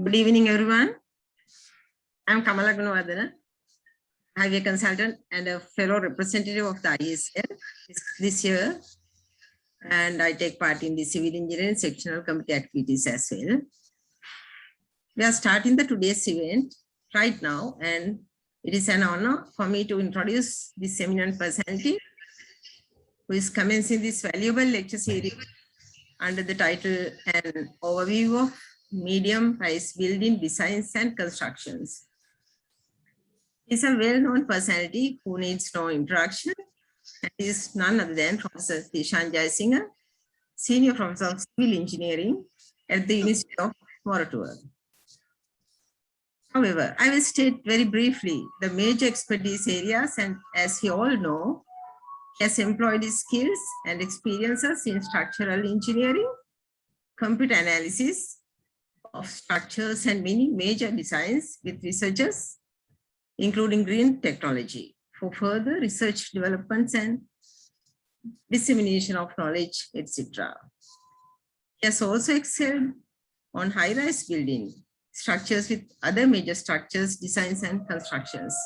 Good evening, everyone. I'm Kamala Gunawardana, highway consultant and a fellow representative of the ISL this year. And I take part in the civil engineering sectional committee activities as well. We are starting the today's event right now, and it is an honor for me to introduce this eminent personality who is commencing this valuable lecture series under the title An Overview of Medium-Rise Building Designs and Constructions. He's a well-known personality who needs no introduction, and is none other than Professor Tishan Jayasinghe, Senior Professor of Civil Engineering at the University of Moratuwa. However, I will state very briefly the major expertise areas, and as you all know, he has employed his skills and experiences in structural engineering, computer analysis of structures, and many major designs with researchers, including green technology, for further research developments and dissemination of knowledge, etc. He has also excelled on high-rise building structures with other major structures, designs, and constructions.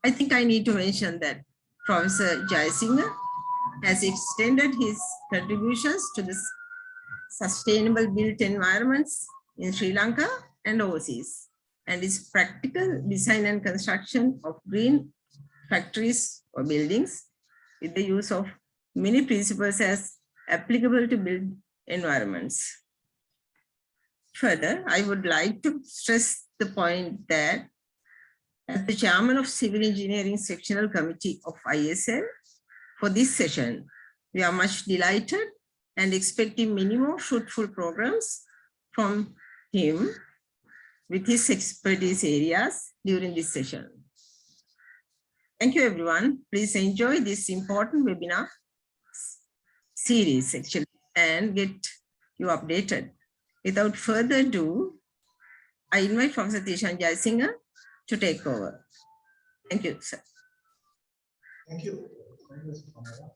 I think I need to mention that Professor Jayasinghe has extended his contributions to the sustainable built environments in Sri Lanka and overseas, and his practical design and construction of green factories or buildings with the use of many principles as applicable to built environments. Further, I would like to stress the point that as the chairman of Civil Engineering Sectional Committee of ISL, for this session, we are much delighted and expecting many more fruitful programs from him with his expertise areas during this session. Thank you, everyone. Please enjoy this important webinar series actually and get you updated. Without further ado, I invite Professor Tishan Jayasinghe to take over. Thank you, sir. Thank you. Thank you, Mr. Kamala.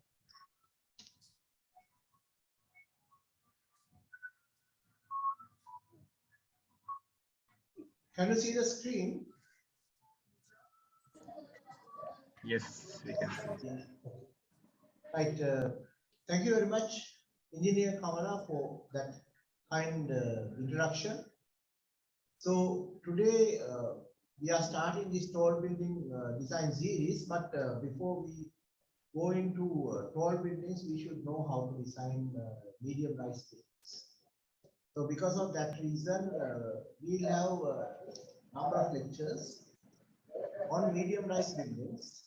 Can you see the screen? Yes, we can see. Yeah. Right. Thank you very much, Engineer Kamala, for that kind introduction. So today we are starting this tall building design series, but before we go into tall buildings, we should know how to design medium-rise buildings. So because of that reason, we'll have a number of lectures on medium-rise buildings.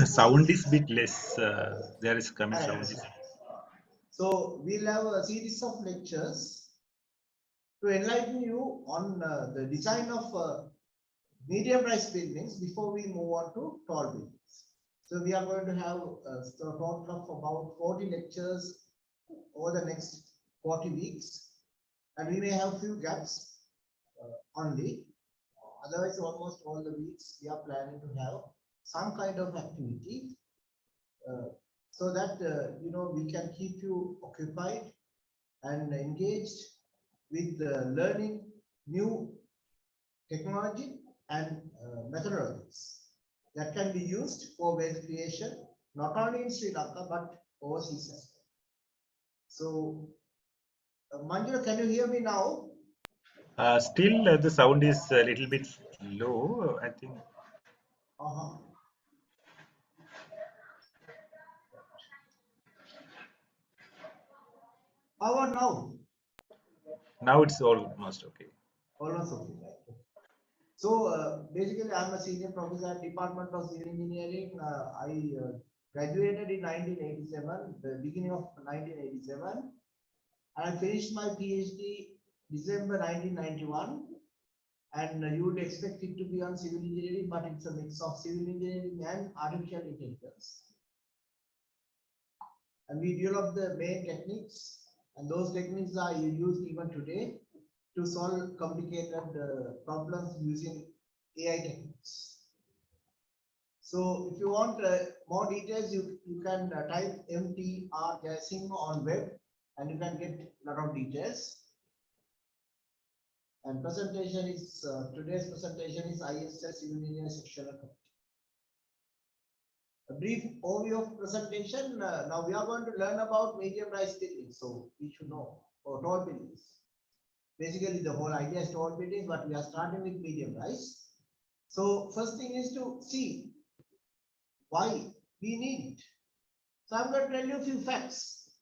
Sound is bit less. There is coming sound. So we'll have a series of lectures to enlighten you on the design of medium-rise buildings before we move on to tall buildings. So we are going to have a total of about 40 lectures over the next 40 weeks, and we may have few gaps only. Otherwise, almost all the weeks we are planning to have some kind of activity so that you know, we can keep you occupied and engaged with learning new technology and methodologies that can be used for wealth creation, not only in Sri Lanka but overseas as well. So, Manjula, can you hear me now? Still, the sound is a little bit low, I think. How about now? Now it's almost okay. Almost okay. Right. So basically, I'm a senior professor at Department of Civil Engineering. I graduated in 1987, the beginning of 1987. I finished my PhD December 1991. And you would expect it to be on civil engineering, but it's a mix of civil engineering and artificial intelligence. And we develop the main techniques, and those techniques are used even today to solve complicated problems using AI techniques. So if you want more details, you can type MTR Jayasinghe on web, and you can get a lot of details. And presentation is, today's presentation is ISS Union Sectional Committee. A brief overview of presentation. Now we are going to learn about medium rise buildings. So we should know, or tall buildings. Basically the whole idea is tall buildings, but we are starting with medium rise. So first thing is to see why we need it. So I'm going to tell you a few facts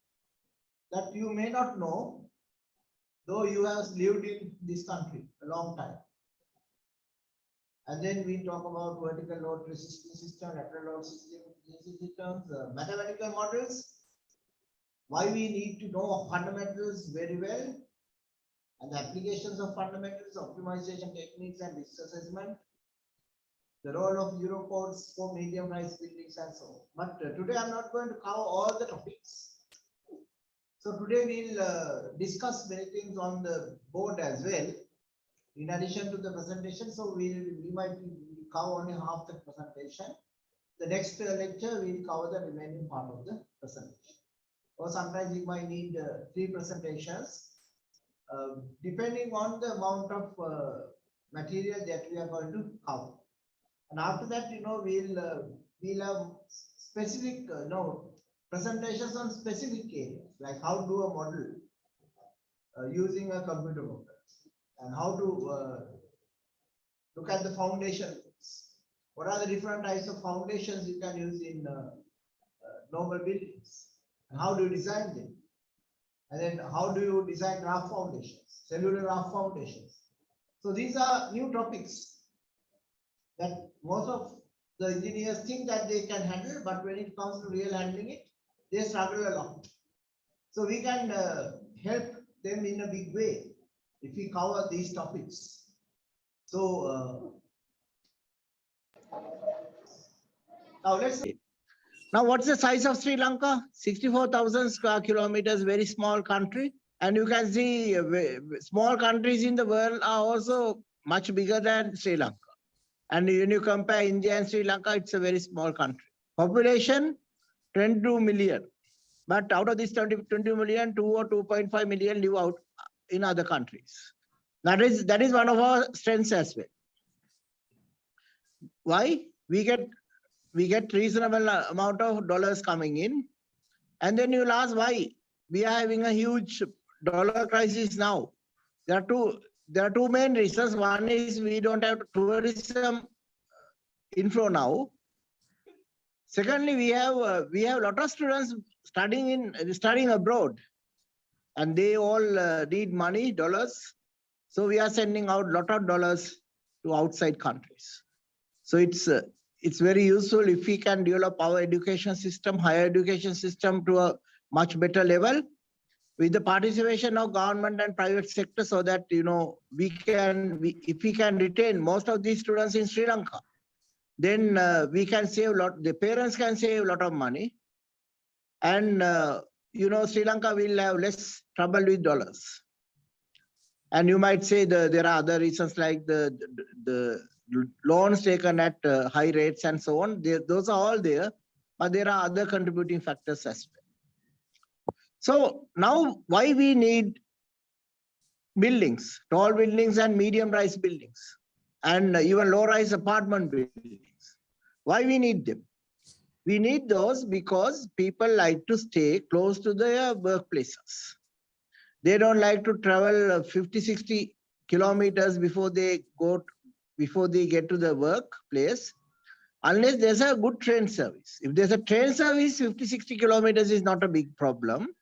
that you may not know, though you have lived in this country a long time. And then we talk about vertical load resistance system, lateral load systems, mathematical models, why we need to know fundamentals very well, and the applications of fundamentals, optimization techniques and risk assessment, the role of Eurocodes for medium rise buildings and so on. But today I'm not going to cover all the topics. So today we'll discuss many things on the board as well, in addition to the presentation. So we might cover only half the presentation. The next lecture we'll cover the remaining part of the presentation. Or sometimes we might need 3 presentations, depending on the amount of material that we are going to cover. And after that, we'll have specific presentations on specific areas, like how to do a model using a computer model, and how to look at the foundation. What are the different types of foundations you can use in normal buildings, and how do you design them? And then how do you design raft foundations, cellular raft foundations? So these are new topics that most of the engineers think that they can handle, but when it comes to real handling it, they struggle a lot. So we can help them in a big way if we cover these topics. So now let's. Now, what's the size of Sri Lanka? 64,000 square kilometers, very small country. And you can see small countries in the world are also much bigger than Sri Lanka. And when you compare India and Sri Lanka, it's a very small country. Population, 22 million. But out of this 20 million, 2 or 2.5 million live out in other countries. That is one of our strengths as well. Why? We get reasonable amount of dollars coming in. And then you'll ask why we are having a huge dollar crisis now. There are two main reasons. One is we don't have tourism inflow now. Secondly, we have a lot of students studying abroad, and they all need money, dollars. So we are sending out a lot of dollars to outside countries. So it's very useful if we can develop our education system, higher education system, to a much better level, with the participation of government and private sector, so that if we can retain most of these students in Sri Lanka, then we can save a lot. The parents can save a lot of money, and Sri Lanka will have less trouble with dollars. And you might say there are other reasons, like the loans taken at high rates and so on. Those are all there, but there are other contributing factors as well. So now, why we need buildings, tall buildings and medium rise buildings, and even low rise apartment buildings? Why we need them? We need those because people like to stay close to their workplaces. They don't like to travel 50, 60 kilometers before they get to the workplace, unless there's a good train service. If there's a train service, 50, 60 kilometers is not a big problem.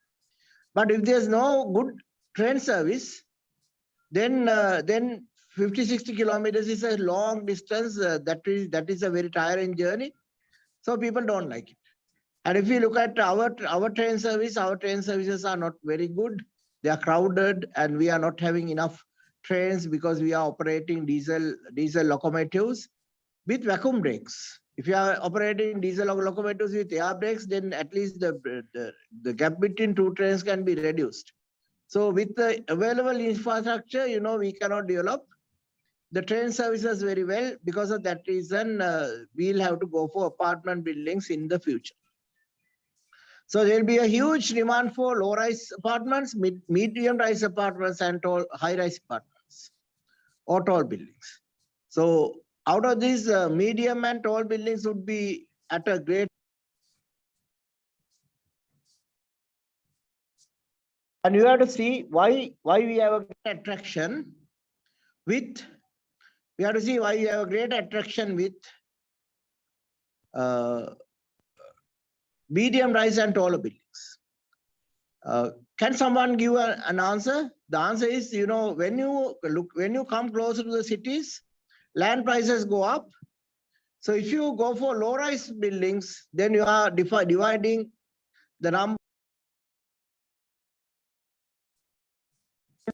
But if there's no good train service, then 50, 60 kilometers is a long distance. That is a very tiring journey. So people don't like it. And if you look at our train service, our train services are not very good. They are crowded, and we are not having enough trains because we are operating diesel locomotives with vacuum brakes. If you are operating diesel locomotives with air brakes, then at least the gap between two trains can be reduced. So with the available infrastructure, we cannot develop the train services very well. Because of that reason, we'll have to go for apartment buildings in the future. So there will be a huge demand for low-rise apartments, medium-rise apartments, and high-rise apartments. or tall buildings. So out of these, medium and tall buildings would be at a great. And you have to see why we have a great attraction with. We have to see why you have a great attraction with medium rise and taller buildings. Can someone give an answer? The answer is, when you come closer to the cities, land prices go up. So if you go for low rise buildings, then you are dividing the number,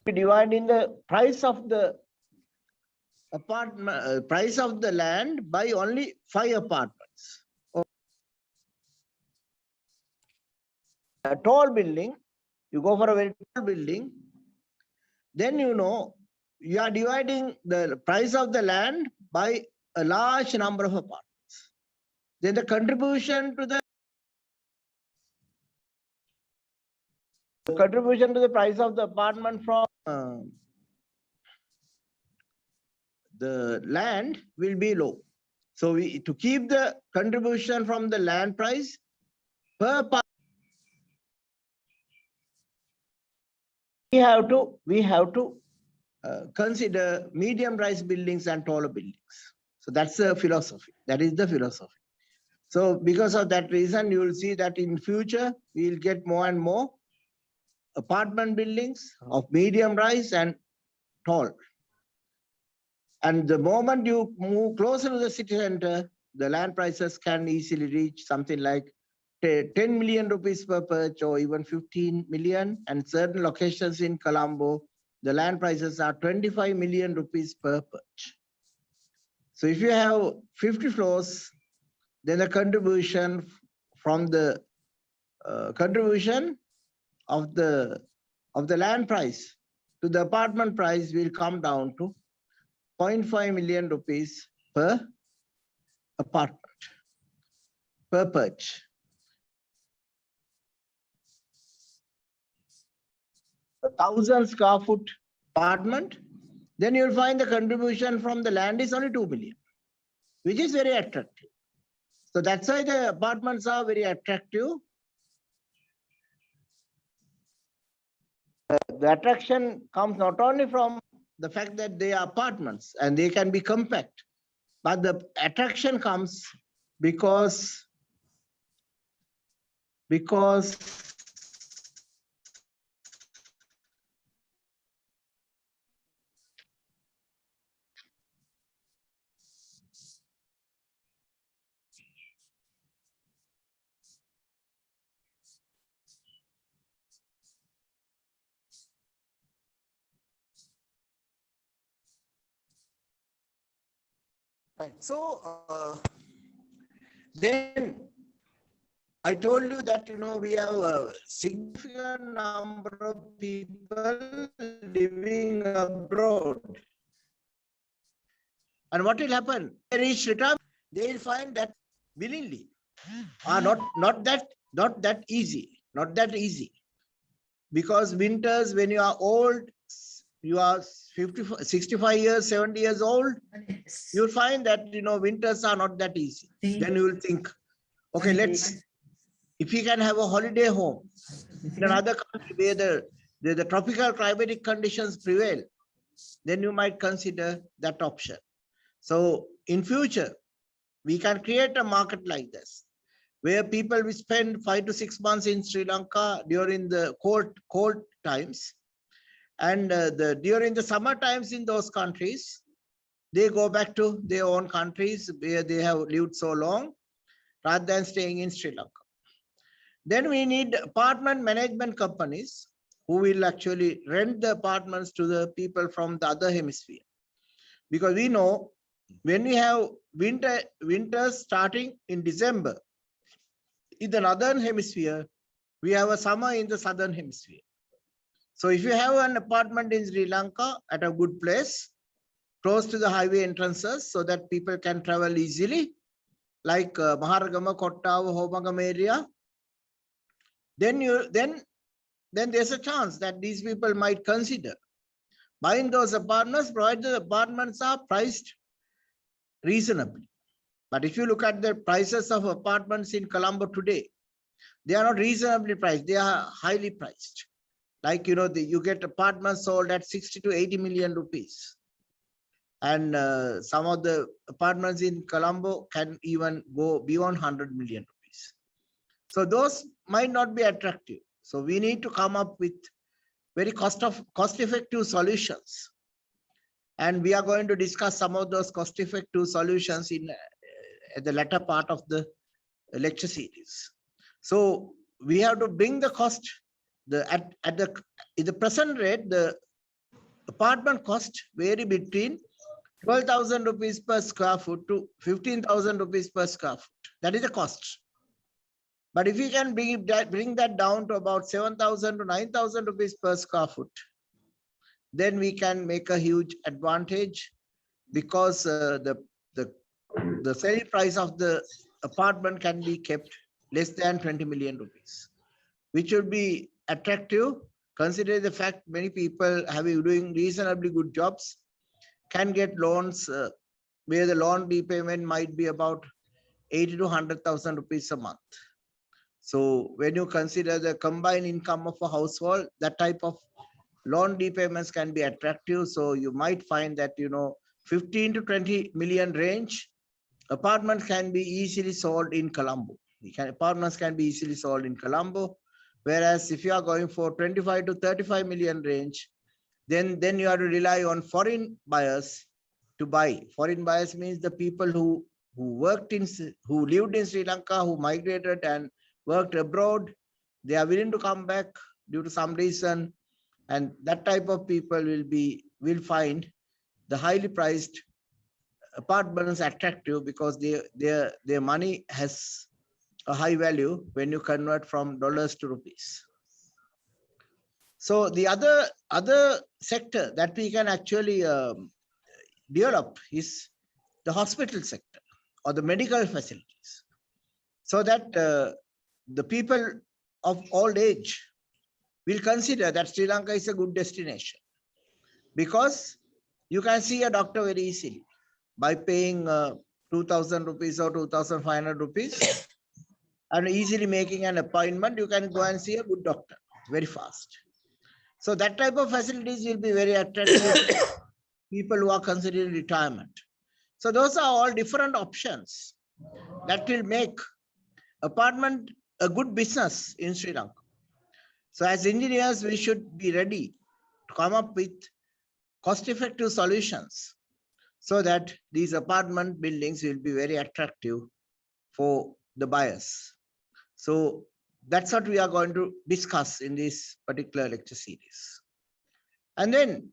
dividing the price of the apartment, price of the land by only 5 apartments. A tall building, you go for a very tall building, then you are dividing the price of the land by a large number of apartments. Then the contribution to the price of the apartment from the land will be low. So to keep the contribution from the land price per apartment, we have to consider medium rise buildings and taller buildings. So that's the philosophy. That is the philosophy. So because of that reason, you will see that in future, we will get more and more apartment buildings of medium rise and tall. And the moment you move closer to the city center, the land prices can easily reach something like 10 million rupees per perch or even 15 million. And certain locations in Colombo, the land prices are 25 million rupees per perch. So if you have 50 floors, then the contribution from the contribution of the land price to the apartment price will come down to 0.5 million rupees per apartment, per perch. 1,000 square foot apartment, then you'll find the contribution from the land is only 2 million, which is very attractive. So that's why the apartments are very attractive. The attraction comes not only from the fact that they are apartments and they can be compact, but the attraction comes because so then I told you that we have a significant number of people living abroad. And what will happen? They reach retirement, they will find that willingly are not that easy. Because winters, when you are old, you are 65 years, 70 years old, you'll find that winters are not that easy. Then you will think, okay, if we can have a holiday home in another country where the tropical climatic conditions prevail, then you might consider that option. So in future, we can create a market like this, where people will spend 5 to 6 months in Sri Lanka during the cold times. And during the summer times in those countries, they go back to their own countries where they have lived so long, rather than staying in Sri Lanka. Then we need apartment management companies who will actually rent the apartments to the people from the other hemisphere. Because we know when we have winters starting in December, in the northern hemisphere, we have a summer in the southern hemisphere. So if you have an apartment in Sri Lanka at a good place, close to the highway entrances, so that people can travel easily, like Maharagama, Kottawa, Homagam area, then there's a chance that these people might consider buying those apartments, provided the apartments are priced reasonably. But if you look at the prices of apartments in Colombo today, they are not reasonably priced. They are highly priced. Like, you know, you get apartments sold at 60 to 80 million rupees. And some of the apartments in Colombo can even go beyond 100 million rupees. So those might not be attractive. So we need to come up with very cost-effective solutions. And we are going to discuss some of those cost-effective solutions in the latter part of the lecture series. So we have to bring the cost, in the present rate, the apartment cost vary between 12,000 rupees per square foot to 15,000 rupees per square foot. That is the cost. But if we can bring that down to about 7,000 to 9,000 rupees per square foot, then we can make a huge advantage, because the sale price of the apartment can be kept less than 20 million rupees, which would be attractive, considering the fact many people doing reasonably good jobs can get loans where the loan repayment might be about 80 to 100,000 rupees a month. So when you consider the combined income of a household, that type of loan repayments can be attractive. So you might find that, you know, 15 to 20 million range apartments can be easily sold in Colombo. Apartments can be easily sold in Colombo. Whereas if you are going for 25 to 35 million range, then you have to rely on foreign buyers to buy. Foreign buyers means the people who lived in Sri Lanka, who migrated and worked abroad. They are willing to come back due to some reason, and that type of people will find the highly priced apartments attractive, because their money has a high value when you convert from dollars to rupees. So the other sector that we can actually develop is the hospital sector or the medical facilities, so that the people of old age will consider that Sri Lanka is a good destination, because you can see a doctor very easily by paying 2,000 rupees or 2,500 rupees and easily making an appointment. You can go and see a good doctor very fast. So that type of facilities will be very attractive to people who are considering retirement. So those are all different options that will make apartment a good business in Sri Lanka. So as engineers, we should be ready to come up with cost-effective solutions so that these apartment buildings will be very attractive for the buyers. So that's what we are going to discuss in this particular lecture series. And then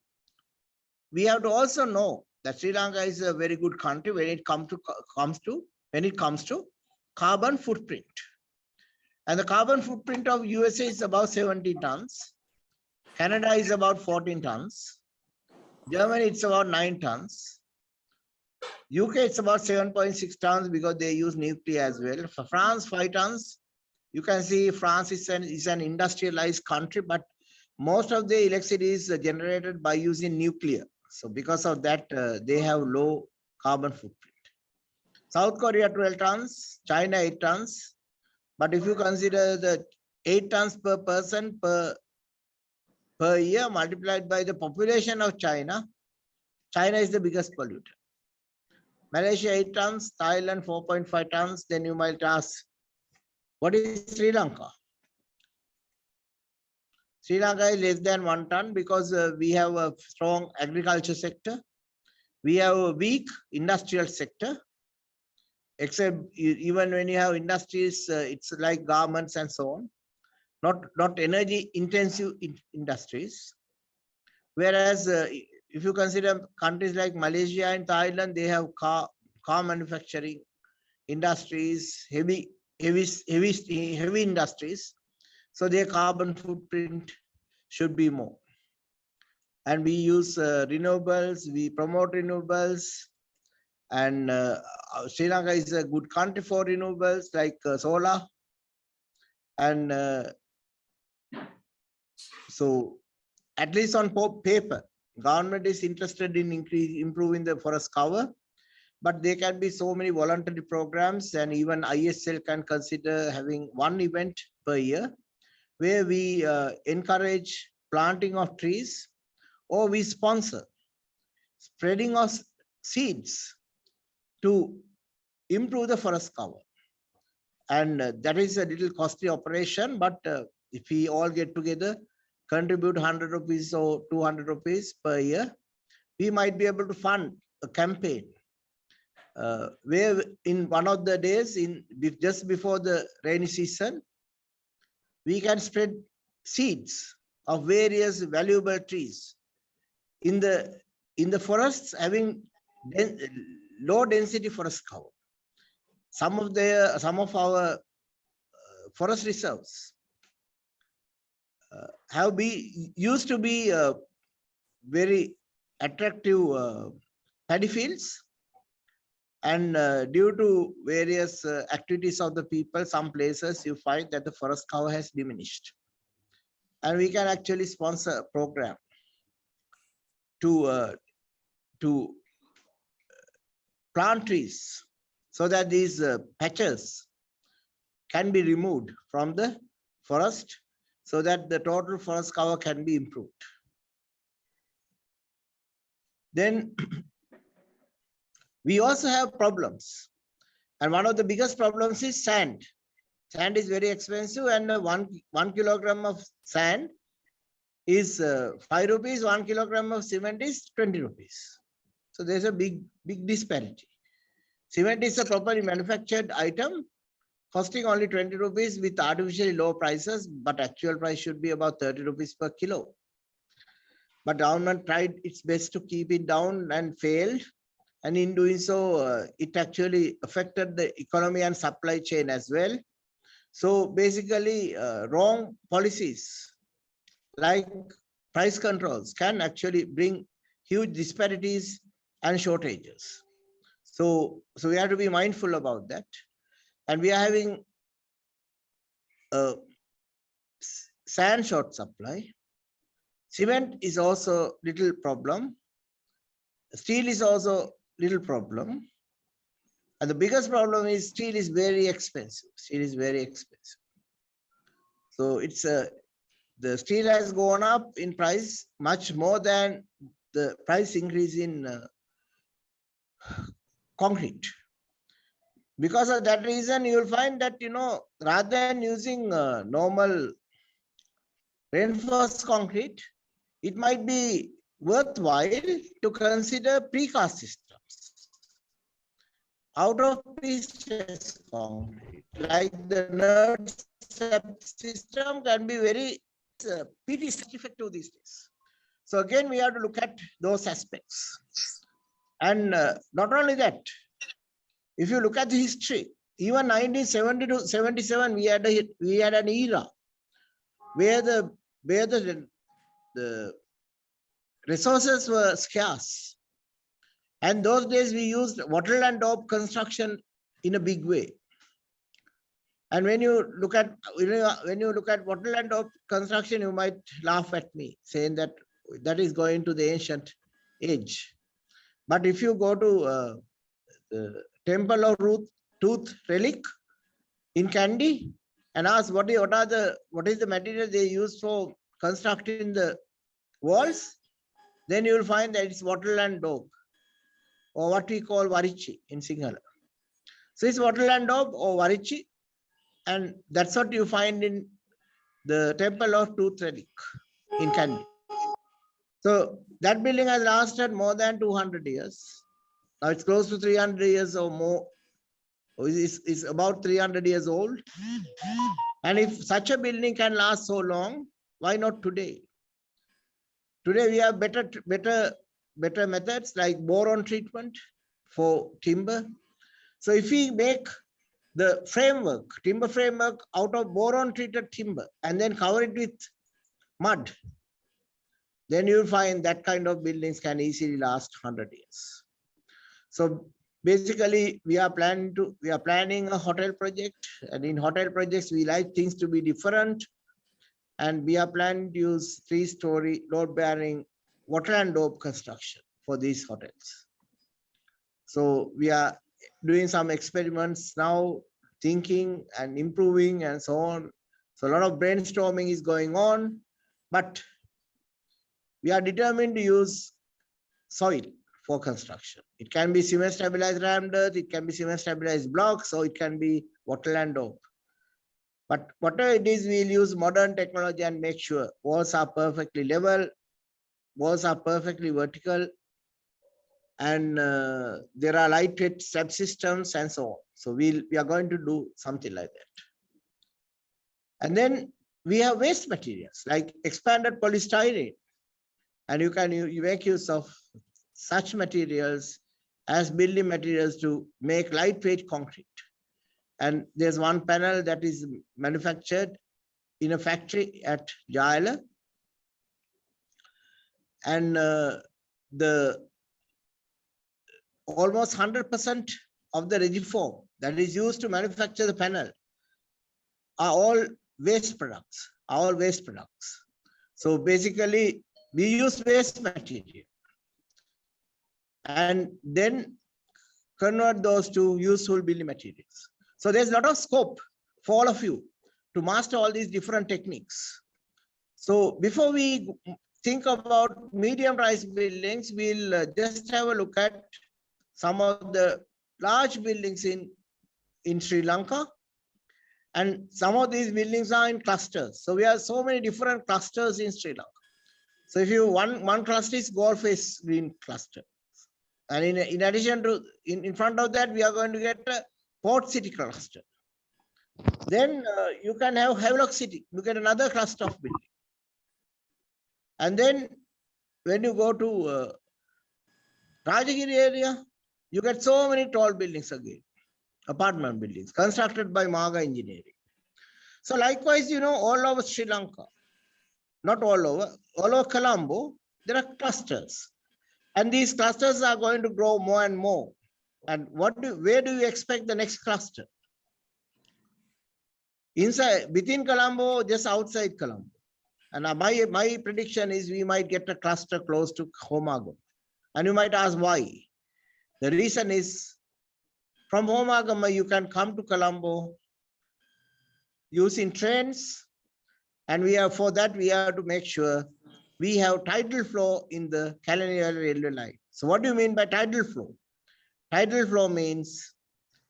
we have to also know that Sri Lanka is a very good country when it comes to carbon footprint. And the carbon footprint of USA is about 70 tons. Canada is about 14 tons. Germany, it's about 9 tons. UK, it's about 7.6 tons because they use nuclear as well. For France, 5 tons. You can see France is an industrialized country, but most of the electricity is generated by using nuclear. So because of that, they have low carbon footprint. South Korea, 12 tons, China, 8 tons. But if you consider the 8 tons per person per year multiplied by the population of China, China is the biggest polluter. Malaysia, 8 tons, Thailand, 4.5 tons. Then you might ask, what is Sri Lanka? Sri Lanka is less than 1 ton because we have a strong agriculture sector. We have a weak industrial sector, except even when you have industries, it's like garments and so on, not energy intensive industries. Whereas if you consider countries like Malaysia and Thailand, they have car manufacturing industries, heavy industries. So their carbon footprint should be more. And we use renewables, we promote renewables. And Sri Lanka is a good country for renewables like solar. And so at least on paper, government is interested in improving the forest cover, but there can be so many voluntary programs, and even ISL can consider having one event per year where we encourage planting of trees, or we sponsor spreading of seeds to improve the forest cover. And that is a little costly operation, but if we all get together, contribute 100 rupees or 200 rupees per year, we might be able to fund a campaign where in one of the days, just before the rainy season, we can spread seeds of various valuable trees in the forests having low density forest cover. Some of our forest reserves used to be very attractive paddy fields, and due to various activities of the people, some places you find that the forest cover has diminished, and we can actually sponsor a program to plant trees so that these patches can be removed from the forest, so that the total forest cover can be improved. Then we also have problems, and one of the biggest problems is sand. Sand is very expensive, and one kilogram of sand is 5 rupees, 1 kilogram of cement is 20 rupees. So there's a big disparity. Cement is a properly manufactured item costing only 20 rupees with artificially low prices, but actual price should be about 30 rupees per kilo. But government tried its best to keep it down and failed. And in doing so, it actually affected the economy and supply chain as well. So basically, wrong policies like price controls can actually bring huge disparities and shortages. So we have to be mindful about that. And we are having a sand short supply. Cement is also little problem. Steel is also little problem. And the biggest problem is steel is very expensive. Steel is very expensive. So it's the steel has gone up in price much more than the price increase in concrete. Because of that reason, you will find that, rather than using normal reinforced concrete, it might be worthwhile to consider precast systems. Out of piece concrete, like the nerd system, can be very PT effective these days. So again, we have to look at those aspects. And not only that, if you look at the history, even 1970 to 77, we had an era where the resources were scarce. And those days we used wattle and daub construction in a big way. And when you look at wattle and daub construction, you might laugh at me, saying that is going to the ancient age. But if you go to the Temple of Tooth Relic in Kandy and ask what is the material they use for constructing the walls, then you will find that it's wattle and daub, or what we call varichi in Sinhala. So it's wattle and daub or varichi, and that's what you find in the Temple of Tooth Relic in Kandy. So that building has lasted more than 200 years. Now it's close to 300 years or more. It's about 300 years old. And if such a building can last so long, why not today? Today we have better methods like boron treatment for timber. So if we make the timber framework out of boron treated timber and then cover it with mud, then you'll find that kind of buildings can easily last 100 years. So basically, we are planning a hotel project, and in hotel projects, we like things to be different. And we are planning to use 3-story load-bearing water and dome construction for these hotels. So we are doing some experiments now, thinking and improving and so on. So a lot of brainstorming is going on, but we are determined to use soil for construction. It can be cement stabilized rammed earth, it can be cement stabilized blocks, or it can be wattle and dome. But whatever it is, we'll use modern technology and make sure walls are perfectly level, walls are perfectly vertical, and there are lightweight subsystems and so on. So we are going to do something like that. And then we have waste materials like expanded polystyrene, and you make use of such materials as building materials to make lightweight concrete. And there's one panel that is manufactured in a factory at Jaila. And the almost 100% of the Regiform that is used to manufacture the panel are all waste products, So basically, we use waste material and then convert those to useful building materials. So there's a lot of scope for all of you to master all these different techniques. So before we think about medium-rise buildings, we'll just have a look at some of the large buildings in Sri Lanka. And some of these buildings are in clusters. So we have so many different clusters in Sri Lanka. So if you one cluster is Gold Face Green cluster. And in addition to, in front of that, we are going to get a Port City cluster. Then you can have Havelock City, look at another cluster of building. And then when you go to Rajagiri area, you get so many tall buildings again, apartment buildings constructed by Maga Engineering. So likewise, all over Sri Lanka, not all over Colombo, there are clusters. And these clusters are going to grow more and more. And where do you expect the next cluster? Inside, within Colombo, just outside Colombo. And my prediction is we might get a cluster close to Homagam. And you might ask why. The reason is from Homagam, you can come to Colombo using trains. And for that, we have to make sure we have tidal flow in the Kalaniya railway line. So what do you mean by tidal flow? Tidal flow means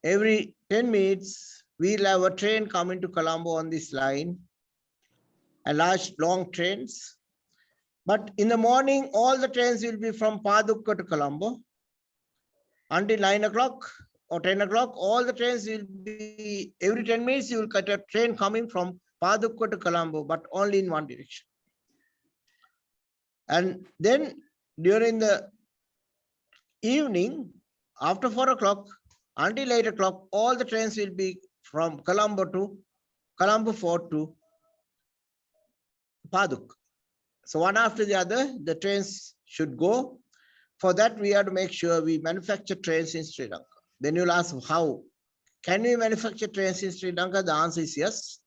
every 10 minutes, we'll have a train coming to Colombo on this line, a large, long trains. But in the morning, all the trains will be from Padukka to Colombo. Until 9 o'clock or 10 o'clock, all the trains will be, every 10 minutes, you will get a train coming from Padukka to Colombo, but only in one direction. And then during the evening, after 4 o'clock until 8 o'clock, all the trains will be from Colombo Fort to Padukka. So one after the other, the trains should go. For that, we have to make sure we manufacture trains in Sri Lanka. Then you'll ask, how? Can we manufacture trains in Sri Lanka? The answer is yes.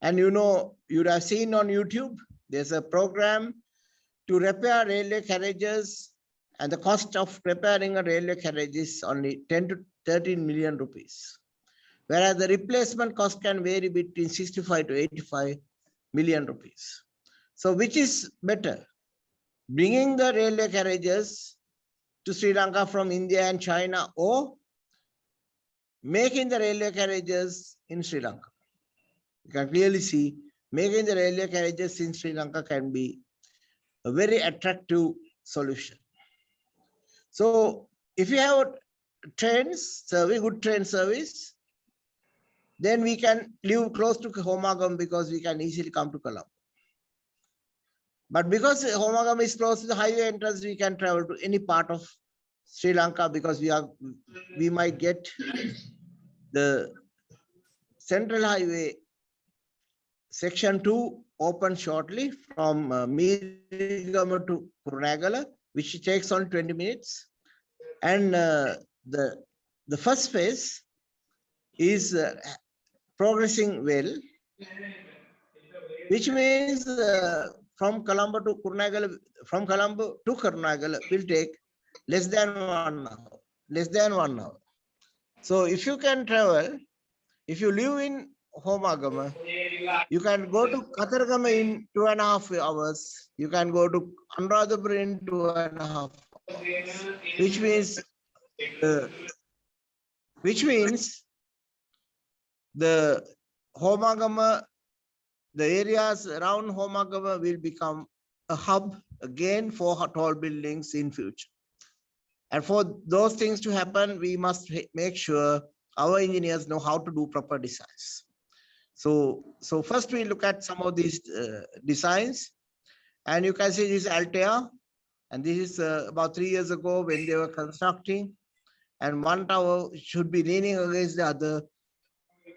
And you'd have seen on YouTube, there's a program to repair railway carriages, and the cost of repairing a railway carriage is only 10 to 13 million rupees. Whereas the replacement cost can vary between 65 to 85 million rupees. So which is better? Bringing the railway carriages to Sri Lanka from India and China, or making the railway carriages in Sri Lanka? You can clearly see making the railway carriages in Sri Lanka can be a very attractive solution. So if you have trains, good train service, then we can live close to Homagam because we can easily come to Colombo. But because Homagam is close to the highway entrance, we can travel to any part of Sri Lanka because we might get the Central Highway Section 2 open shortly from Meerigama to Kurunegala, which takes on 20 minutes. And the first phase is progressing well, which means from Colombo to Kurunegala, from Colombo to Kurunegala will take less than 1 hour, less than 1 hour. So if you can travel, if you live in Homagama, you can go to Katargama in 2.5 hours. You can go to Anuradhapura in 2.5 hours, which means the Homagama, the areas around Homagama will become a hub again for tall buildings in future. And for those things to happen, we must make sure our engineers know how to do proper designs. So first we look at some of these designs, and you can see this Altea, and this is about 3 years ago when they were constructing, and one tower should be leaning against the other,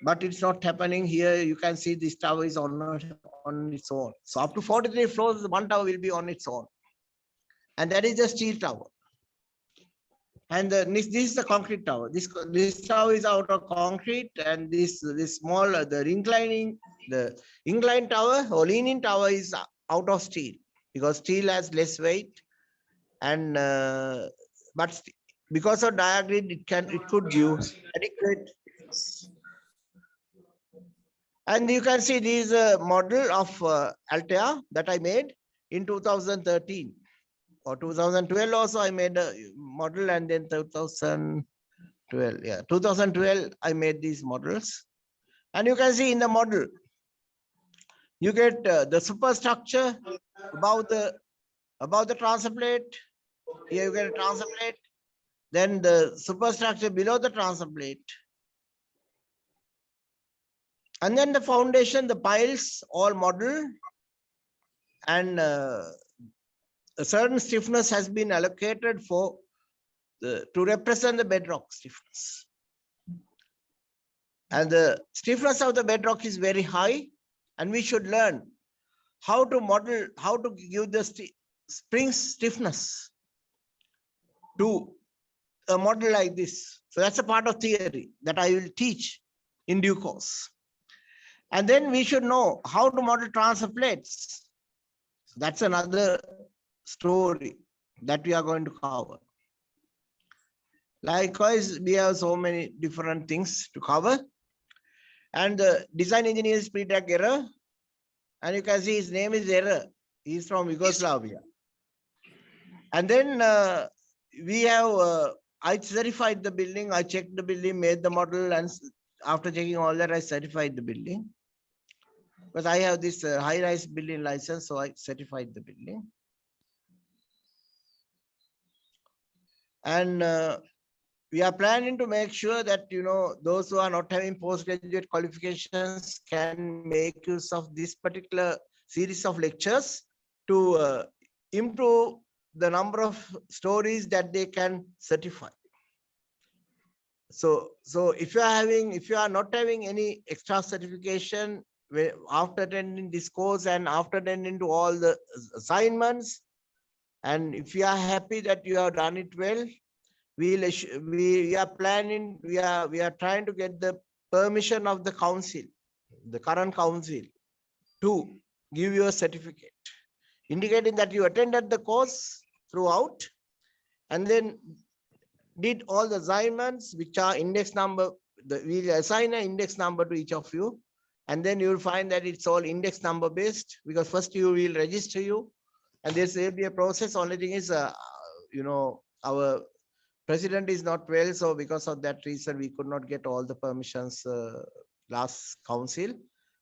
but it's not happening here. You can see this tower is on its own. So up to 43 floors, one tower will be on its own, and that is the steel tower. And this is the concrete tower. This tower is out of concrete, and this small the inclined tower or leaning tower is out of steel, because steel has less weight, and but because of diagrid it could give adequate. And you can see this model of Altea that I made in 2013 or 2012 also. I made a model, and then 2012 I made these models. And you can see in the model you get the superstructure above the transfer plate. Here you get a transfer plate, then the superstructure below the transfer plate, and then the foundation, the piles, all model, and a certain stiffness has been allocated for to represent the bedrock stiffness. And the stiffness of the bedrock is very high, and we should learn how to model, how to give the spring stiffness to a model like this. So that's a part of theory that I will teach in due course. And then we should know how to model transfer plates. So that's another story that we are going to cover. Likewise, we have so many different things to cover. And the design engineer is Predrag Error. And you can see his name is Error. He's from Yugoslavia. And then we have, I certified the building. I checked the building, made the model, and after checking all that, I certified the building. Because I have this high-rise building license, so I certified the building. And we are planning to make sure that, you know, those who are not having postgraduate qualifications can make use of this particular series of lectures to improve the number of stories that they can certify. So if you are not having any extra certification after attending this course and after attending to all the assignments, and if you are happy that you have done it well, we are planning, we are trying to get the permission of the council, the current council, to give you a certificate indicating that you attended the course throughout and then did all the assignments which are index number. We'll assign an index number to each of you, and then you'll find that it's all index number based, because first you will register you, and there will be a process. Only thing is, you know, our president is not well, so because of that reason we could not get all the permissions last council.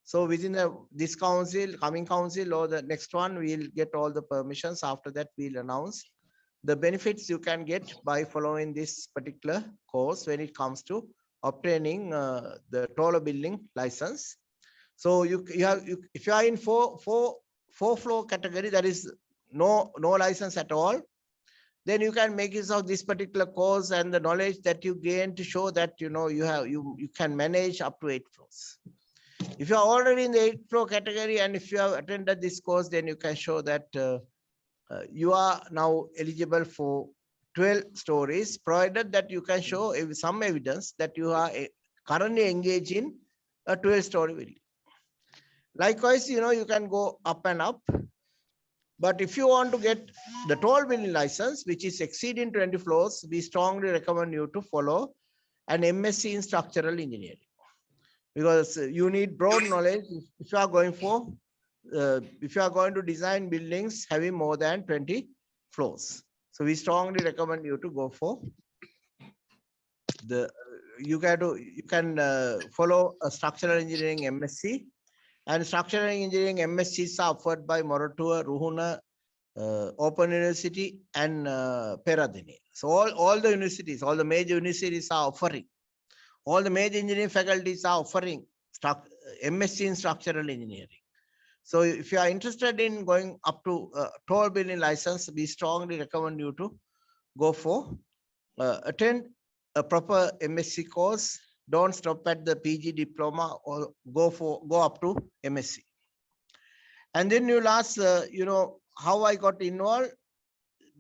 So within this council, coming council or the next one, we'll get all the permissions. After that, we'll announce the benefits you can get by following this particular course when it comes to obtaining the taller building license. So if you are in four floor category, that is no license at all, then you can make use of this particular course and the knowledge that you gain to show that, you know, you can manage up to 8 floors. If you are already in the 8th floor category and if you have attended this course, then you can show that you are now eligible for 12 stories, provided that you can show some evidence that you are currently engaged in a 12-story building. Likewise, you know, you can go up and up. But if you want to get the tall building license, which is exceeding 20 floors, we strongly recommend you to follow an MSc in structural engineering, because you need broad knowledge if you are going for, if you are going to design buildings having more than 20 floors. So we strongly recommend you to go for the, you can follow a structural engineering MSc, and structural engineering MScs are offered by Moratuwa, Ruhuna, Open University and Peradeniya. So all the universities, all the major universities are offering, all the major engineering faculties are offering MSc in structural engineering. So if you are interested in going up to tall building license, we strongly recommend you to go for attend a proper MSc course. Don't stop at the PG diploma, or go up to MSc. And then you'll ask, how I got involved.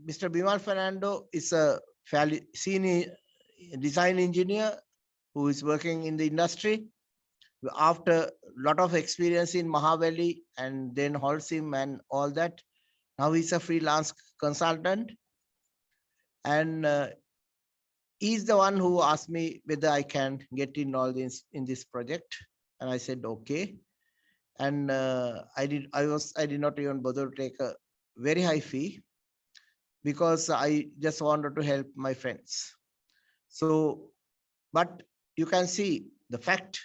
Mr. Bimal Fernando is a fairly senior design engineer who is working in the industry. After a lot of experience in Mahavali and then Holcim and all that, now he's a freelance consultant. And he's the one who asked me whether I can get involved in this project. And I said, okay. And I did not even bother to take a very high fee, because I just wanted to help my friends. So, but you can see the fact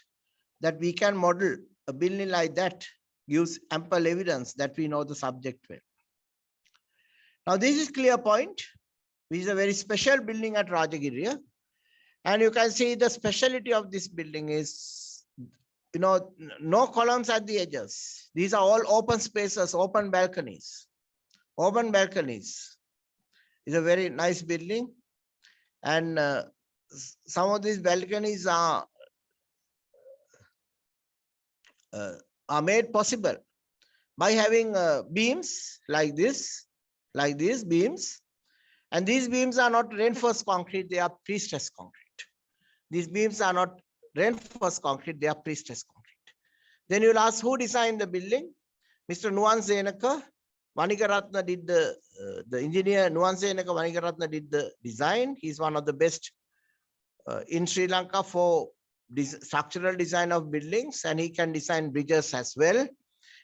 that we can model a building like that gives ample evidence that we know the subject well. Now, this is Clear Point, which is a very special building at Rajagiriya. And you can see the speciality of this building is, no columns at the edges. These are all open spaces, open balconies. Open balconies. It's a very nice building. And some of these balconies are made possible by having beams like this, like these beams. And these beams are not reinforced concrete, they are pre-stressed concrete. These beams are not reinforced concrete, they are pre-stressed concrete. Then you'll ask, who designed the building? Mr. Nuwan Senaka Manigaratna did the engineer. Nuwan Senaka Manigaratna did the design. He's one of the best in Sri Lanka for structural design of buildings, and he can design bridges as well.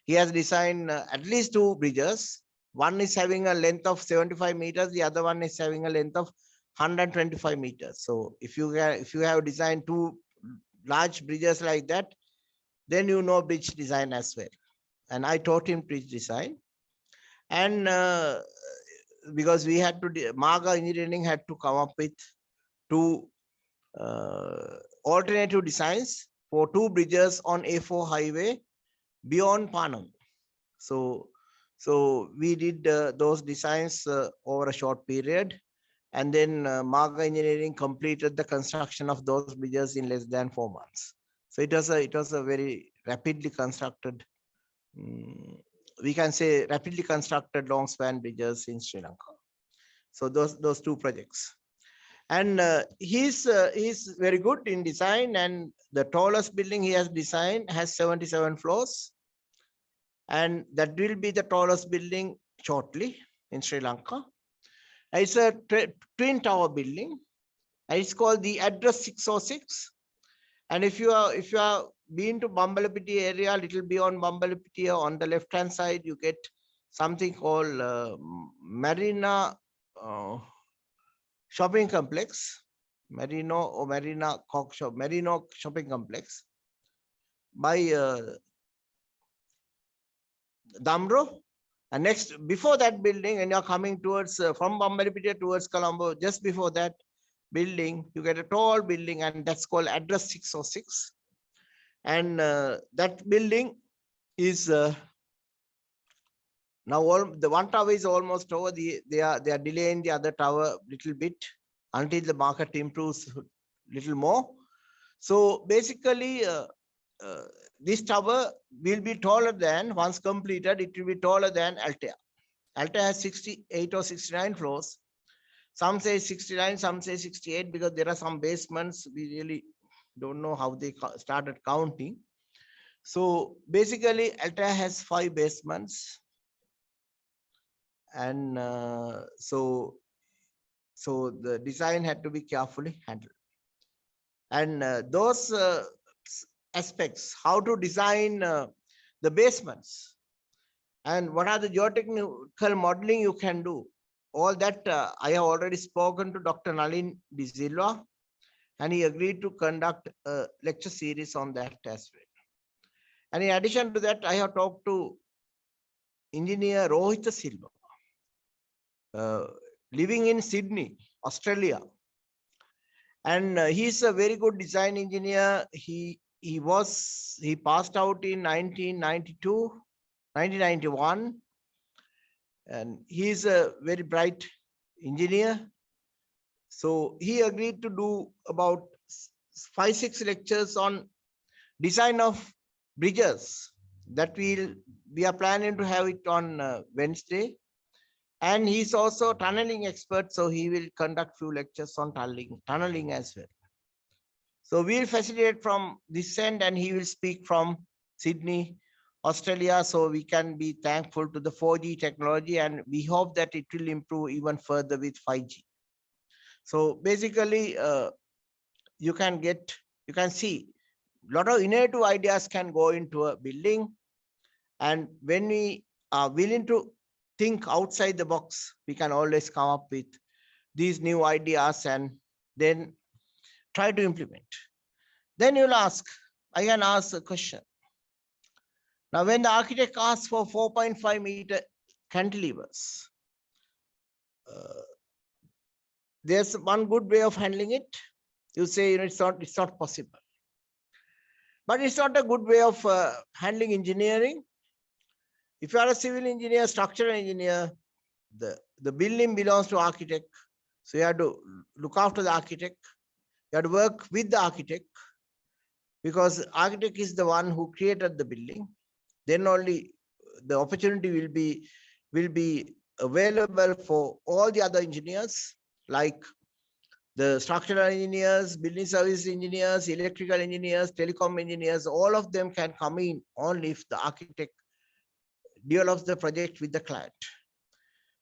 He has designed at least 2 bridges. One is having a length of 75 meters. The other one is having a length of 125 meters. So if you have designed 2 large bridges like that, then you know bridge design as well. And I taught him bridge design. And because we had to, Maga Engineering had to come up with 2 alternative designs for 2 bridges on A4 highway beyond Panam. So we did those designs over a short period, and then Maga Engineering completed the construction of those bridges in less than 4 months. So it was a very rapidly constructed, we can say rapidly constructed long span bridges in Sri Lanka. So those 2 projects. And he's very good in design, and the tallest building he has designed has 77 floors. And that will be the tallest building shortly in Sri Lanka. It's a twin tower building. It's called the Address 606. And if you are been to Bambalapitiya area, a little beyond Bambalapitiya, on the left hand side, you get something called Marina Shopping Complex, Merino Shopping Complex by Damro. And next, before that building, and you're coming towards from Bambalapitiya towards Colombo, just before that building, you get a tall building, and that's called Address 606. And that building is now the one tower is almost over. They are delaying the other tower a little bit until the market improves a little more. So basically, this tower will be taller than, once completed, it will be taller than Altea. Altea has 68 or 69 floors. Some say 69, some say 68, because there are some basements. We really don't know how they started counting. So basically, Altea has 5 basements. and so the design had to be carefully handled. And those aspects, how to design the basements, and what are the geotechnical modeling you can do, all that I have already spoken to Dr. Nalin De Silva, and he agreed to conduct a lecture series on that as well. And in addition to that, I have talked to engineer Rohit Silva, living in Sydney, Australia. And he's a very good design engineer. He passed out in 1991, and he's a very bright engineer. So he agreed to do about 5-6 lectures on design of bridges that we are planning to have it on Wednesday. And he's also a tunneling expert, so he will conduct few lectures on tunneling as well. So we'll facilitate from this end, and he will speak from Sydney, Australia, so we can be thankful to the 4G technology, and we hope that it will improve even further with 5G. So basically, you can see a lot of innovative ideas can go into a building, and when we are willing to think outside the box, we can always come up with these new ideas and then try to implement. Then you'll ask, I can ask a question. Now, when the architect asks for 4.5 meter cantilevers, there's one good way of handling it. You say, it's not possible. But it's not a good way of handling engineering. If you are a civil engineer, structural engineer, the building belongs to architect. So you have to look after the architect. You have to work with the architect, because architect is the one who created the building. Then only the opportunity will be available for all the other engineers, like the structural engineers, building service engineers, electrical engineers, telecom engineers. All of them can come in only if the architect develops the project with the client.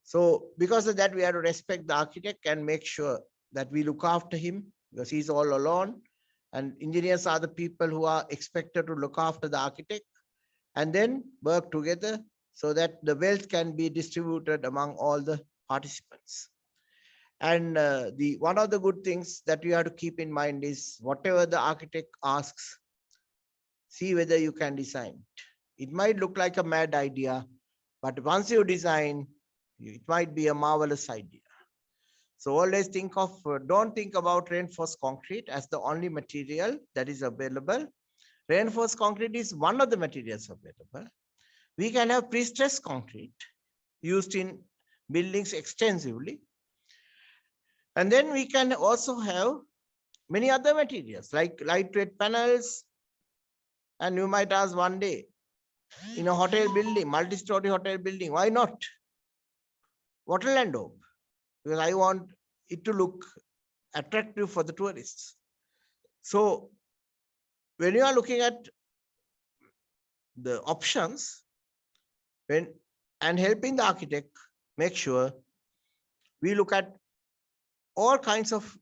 So because of that, we have to respect the architect and make sure that we look after him, because he's all alone, and engineers are the people who are expected to look after the architect and then work together so that the wealth can be distributed among all the participants. And one of the good things that you have to keep in mind is whatever the architect asks, see whether you can design it. It might look like a mad idea, but once you design, it might be a marvelous idea. So always think of, don't think about reinforced concrete as the only material that is available. Reinforced concrete is one of the materials available. We can have pre-stressed concrete used in buildings extensively. And then we can also have many other materials like lightweight panels. And you might ask one day, in a hotel building, multi-story hotel building, why not Waterland Dome? Because I want it to look attractive for the tourists. So when you are looking at the options and helping the architect, make sure we look at all kinds of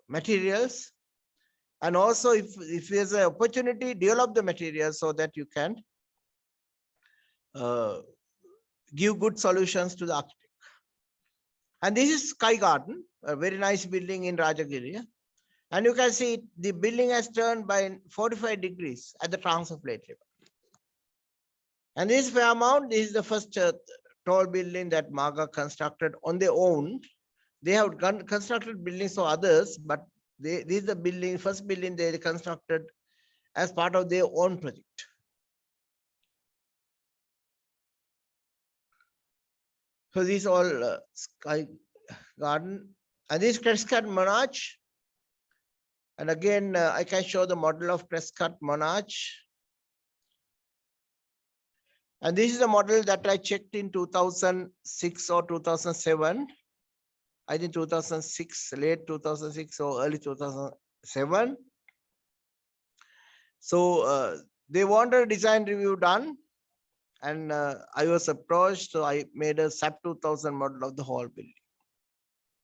materials, and also if there's an opportunity, develop the materials so that you can give good solutions to the architect. And this is Sky Garden, a very nice building in Rajagiri. And you can see the building has turned by 45 degrees at the transfer plate level. And this Fairmount, this is the first tall building that Maga constructed on their own. They have constructed buildings for others, but this is the first building they constructed as part of their own project. So these all Sky Garden, and this Crescent Monarch. And again, I can show the model of Crescent Monarch. And this is a model that I checked in 2006 or 2007. I think 2006, late 2006 or early 2007. So they wanted a design review done. and I was approached, so I made a SAP 2000 model of the whole building.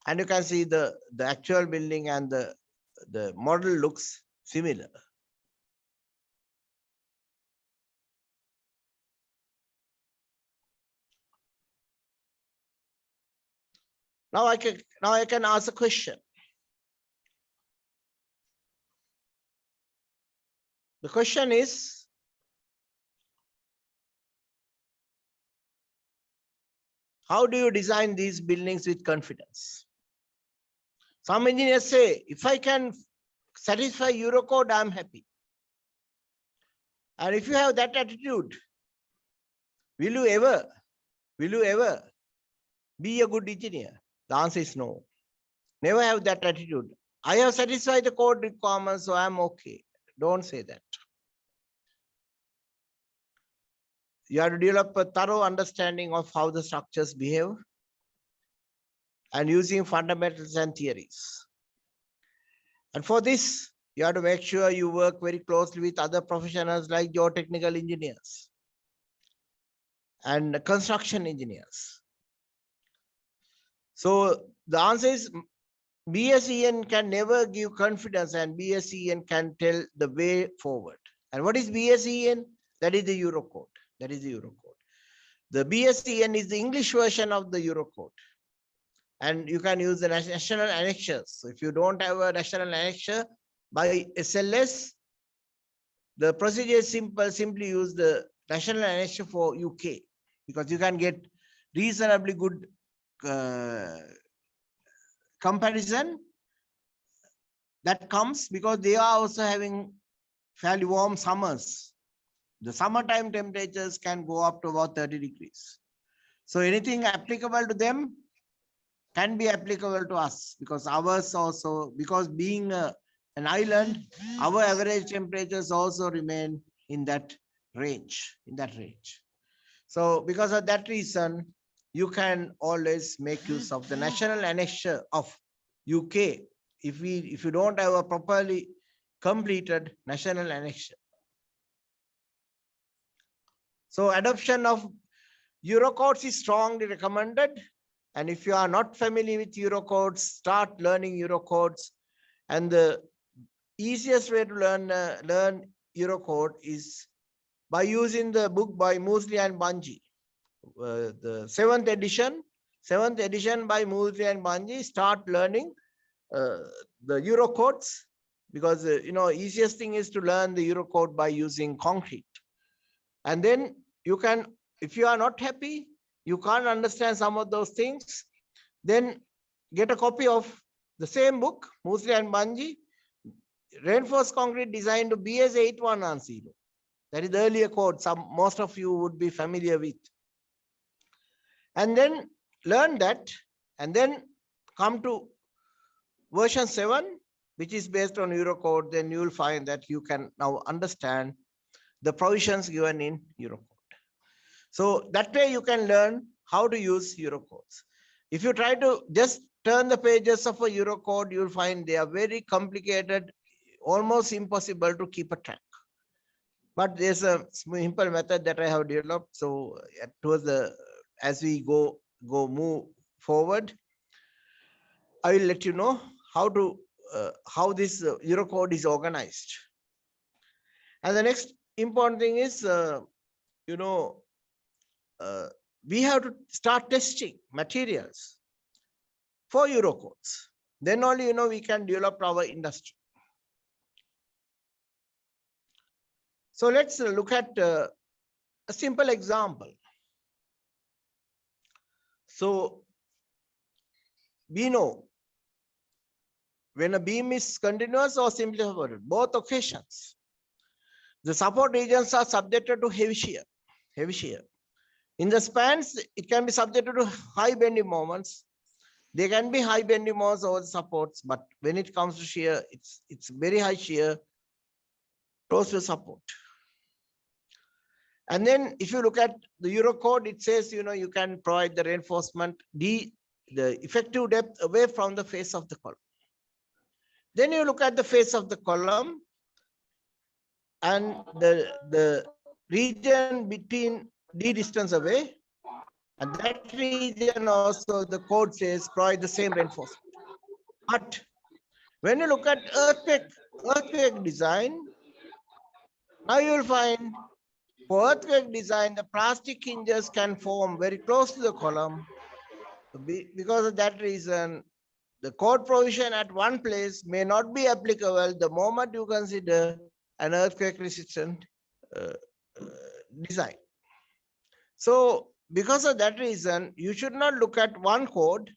And you can see the actual building and the model looks similar. Now I can ask a question. The question is, how do you design these buildings with confidence? Some engineers say, if I can satisfy Eurocode, I'm happy. And if you have that attitude, will you ever be a good engineer? The answer is no. Never have that attitude. I have satisfied the code requirements, so I'm okay. Don't say that. You have to develop a thorough understanding of how the structures behave and using fundamentals and theories. And for this, you have to make sure you work very closely with other professionals like geotechnical engineers and construction engineers. So the answer is BSEN can never give confidence, and BSEN can tell the way forward. And what is BSEN? That is the Eurocode. That is the Eurocode. The BSEN is the English version of the Eurocode. And you can use the national annexures. So if you don't have a national annexure by SLS, the procedure is simple. Simply use the national annexure for UK, because you can get reasonably good comparison that comes because they are also having fairly warm summers. The summertime temperatures can go up to about 30 degrees. So anything applicable to them can be applicable to us, because ours also, because being an island, our average temperatures also remain in that range, So because of that reason, you can always make use of the national annexure of UK if you don't have a properly completed national annexure. So adoption of Eurocodes is strongly recommended. And if you are not familiar with Eurocodes, start learning Eurocodes. And the easiest way to learn Eurocode is by using the book by Moseley and Bungie. The seventh edition by Moseley and Bungie. Start learning the Eurocodes, because easiest thing is to learn the Eurocode by using concrete. And then you can, if you are not happy, you can't understand some of those things, then get a copy of the same book, Moseley and Bungie, Reinforced Concrete Design to BS 8110. That is the earlier code most of you would be familiar with. And then learn that, and then come to version 7, which is based on Eurocode. Then you will find that you can now understand the provisions given in Eurocode. So that way you can learn how to use Eurocodes. If you try to just turn the pages of a Eurocode, you'll find they are very complicated, almost impossible to keep a track. But there's a simple method that I have developed. So towards as we move forward, I will let you know how this Eurocode is organized. And the next important thing is, we have to start testing materials for Eurocodes. Then only, we can develop our industry. So let's look at a simple example. So we know when a beam is continuous or simply supported, both occasions, the support regions are subjected to heavy shear. In the spans, it can be subjected to high bending moments. There can be high bending moments over the supports, but when it comes to shear, it's very high shear close to support. And then if you look at the Eurocode, it says, you can provide the reinforcement the effective depth away from the face of the column. Then you look at the face of the column, and the region between d distance away. And that region also the code says provide the same reinforcement. But when you look at earthquake design, now you will find for earthquake design, the plastic hinges can form very close to the column. Because of that reason, the code provision at one place may not be applicable the moment you consider an earthquake resistant design. So because of that reason, you should not look at one code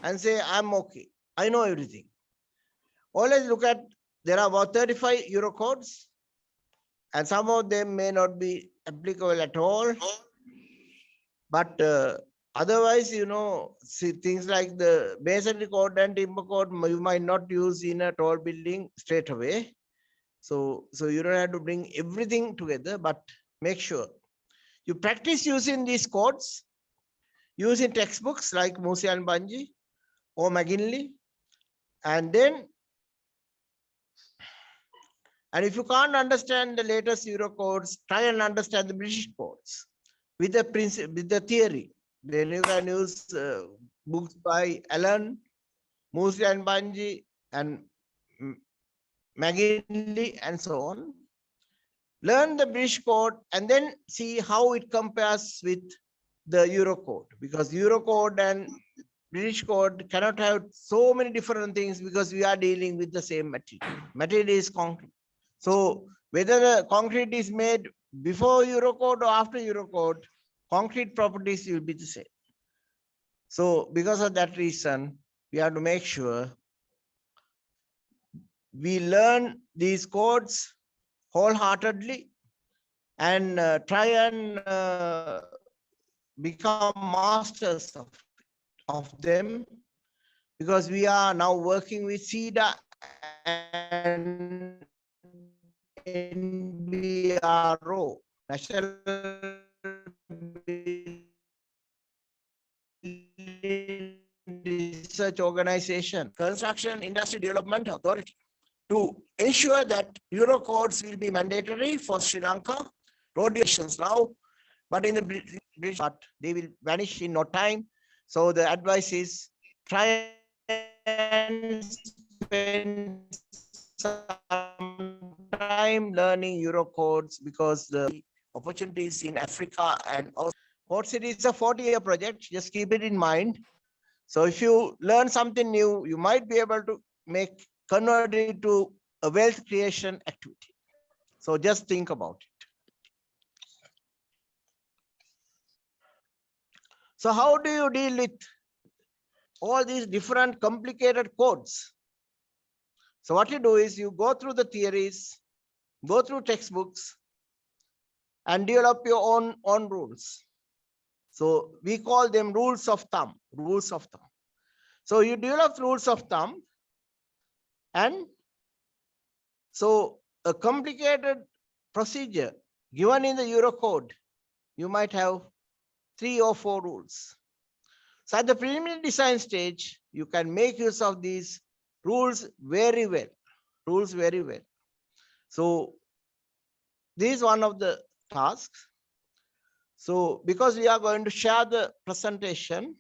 and say, I'm okay, I know everything. Always look at, there are about 35 Euro codes, and some of them may not be applicable at all. But otherwise, you know, see things like the masonry code and timber code, you might not use in a tall building straight away. So you don't have to bring everything together, but make sure you practice using these codes, using textbooks like Musi and Banji or McGinley. And if you can't understand the latest Euro codes, try and understand the British codes with the principle, with the theory. Then you can use books by Allen, Musi and Banji, and McGinley, and so on. Learn the British code and then see how it compares with the Euro code, because Euro code and British code cannot have so many different things because we are dealing with the same material. Material is concrete. So whether the concrete is made before Euro code or after Euro code, concrete properties will be the same. So because of that reason, we have to make sure we learn these codes wholeheartedly and try and become masters of them, because we are now working with CEDA and NBRO, National Research Organization, Construction Industry Development Authority, to ensure that Euro codes will be mandatory for Sri Lanka road nations now, but in the British, but they will vanish in no time. So the advice is try and spend some time learning Euro codes, because the opportunities in Africa and also Port City is a 40-year project. Just keep it in mind. So if you learn something new, you might be able to convert it to a wealth creation activity. So just think about it. So how do you deal with all these different complicated codes? So what you do is you go through the theories, go through textbooks, and develop your own rules. So we call them rules of thumb, rules of thumb. So you develop rules of thumb, and so a complicated procedure given in the Euro code, you might have 3 or 4 rules. So at the preliminary design stage, you can make use of these rules very well, So this is one of the tasks. So because we are going to share the presentation,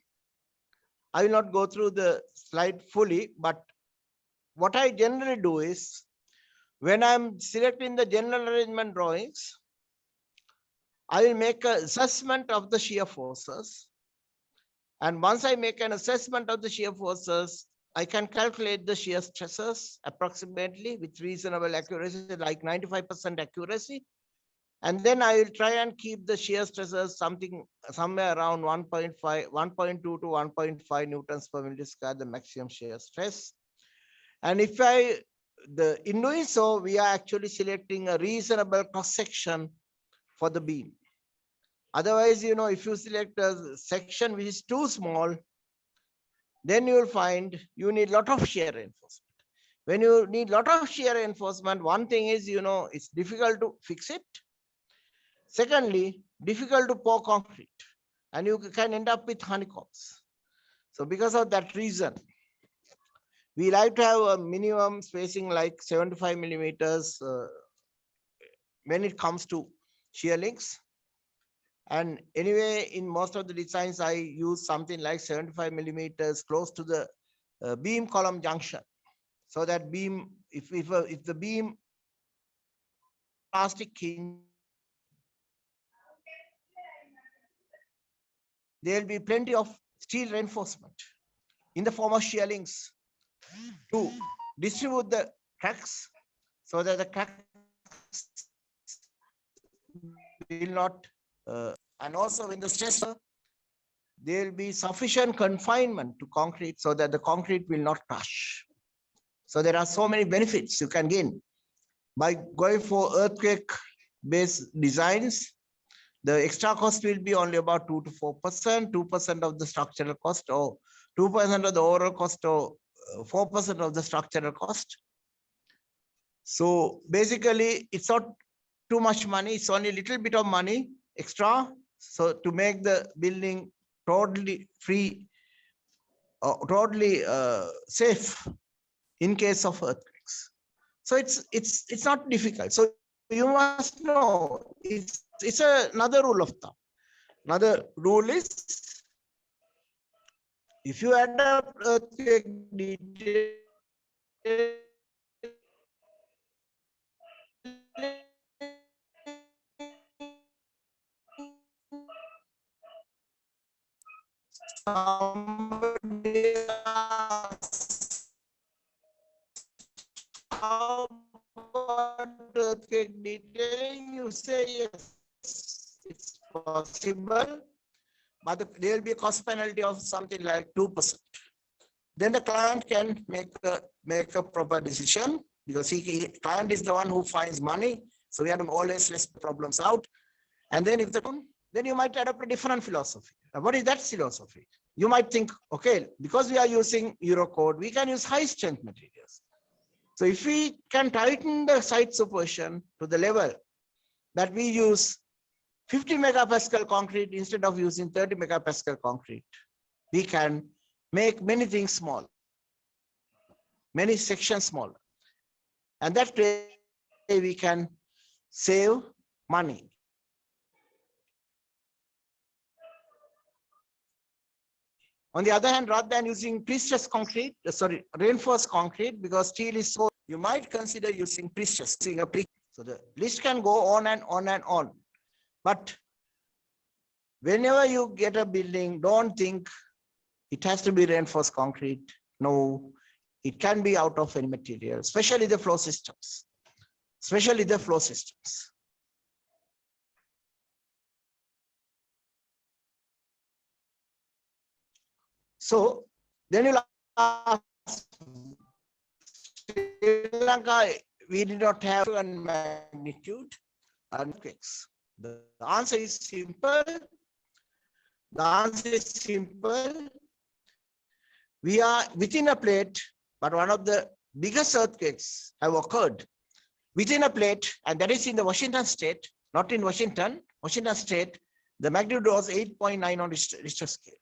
I will not go through the slide fully, but what I generally do is, when I'm selecting the general arrangement drawings, I will make an assessment of the shear forces. And once I make an assessment of the shear forces, I can calculate the shear stresses approximately with reasonable accuracy, like 95% accuracy. And then I will try and keep the shear stresses somewhere around 1.2 to 1.5 newtons per millimeter square, the maximum shear stress. And in doing so, we are actually selecting a reasonable cross section for the beam. Otherwise, you know, if you select a section which is too small, then you will find you need a lot of shear reinforcement. When you need a lot of shear reinforcement, one thing is, you know, it's difficult to fix it. Secondly, difficult to pour concrete, and you can end up with honeycombs. So because of that reason, we like to have a minimum spacing like 75 millimeters when it comes to shear links. And anyway, in most of the designs, I use something like 75 millimeters close to the beam column junction. So that beam, if the beam plastic hinge, there will be plenty of steel reinforcement in the form of shear links to distribute the cracks so that the cracks will not, and also when the stress, there will be sufficient confinement to concrete so that the concrete will not crush. So there are so many benefits you can gain by going for earthquake based designs. The extra cost will be only about 2 to 4%, 2% of the structural cost, or 2% of the overall cost, or 4% of the structural cost. So basically, it's not too much money. It's only a little bit of money extra. So to make the building totally free, totally safe in case of earthquakes. So it's not difficult. So you must know it's another rule of thumb. Another rule is, if you adopt earthquake detail, somebody asks, how about earthquake detailing? You say yes, it's possible, but there will be a cost penalty of something like 2%. Then the client can make a proper decision, because client is the one who finds money. So we have to always list problems out. And then if then you might adopt a different philosophy. What is that philosophy? You might think, okay, because we are using Eurocode, we can use high strength materials. So if we can tighten the site superposition to the level that we use 50 megapascal concrete instead of using 30 megapascal concrete, we can make many things small, many sections smaller. And that way we can save money. On the other hand, rather than using pre-stressed concrete, reinforced concrete, because steel is so, you might consider using pre-stressed. So the list can go on and on and on. But whenever you get a building, don't think it has to be reinforced concrete. No, it can be out of any material, especially the flow systems. Especially the flow systems. So then you'll ask, Sri Lanka, we did not have a magnitude earthquakes. The answer is simple. The answer is simple. We are within a plate, but one of the biggest earthquakes have occurred within a plate, and that is in the Washington state, not in Washington, Washington state. The magnitude was 8.9 on Richter scale.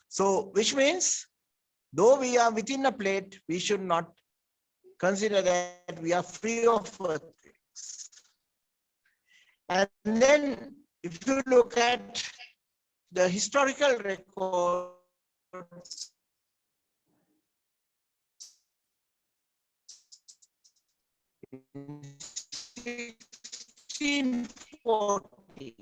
So, which means, though we are within a plate, we should not consider that we are free of earthquakes. And then, if you look at the historical records, in 1640,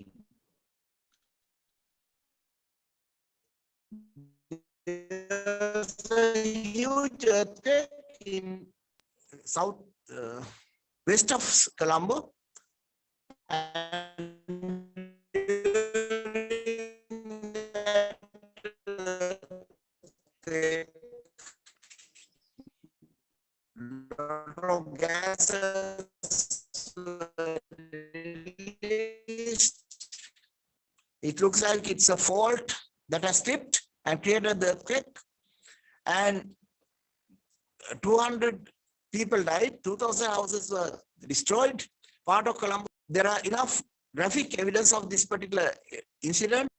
there's a huge earthquake in south west of Colombo, and of gases released. It looks like it's a fault that has slipped and created the earthquake, and 200 people died, 2,000 houses were destroyed, part of Colombo. There are enough graphic evidence of this particular incident.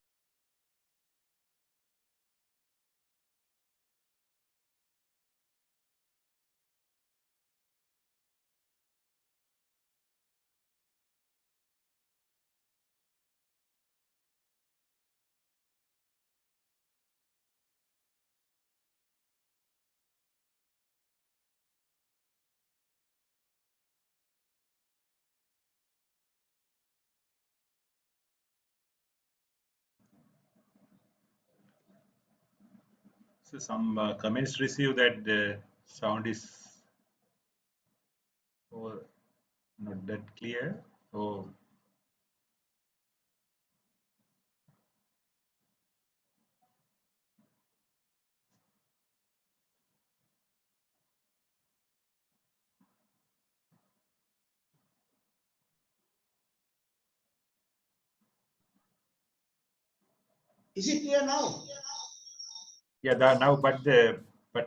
So some comments received that the sound is not that clear. So Is it clear now? yeah, now but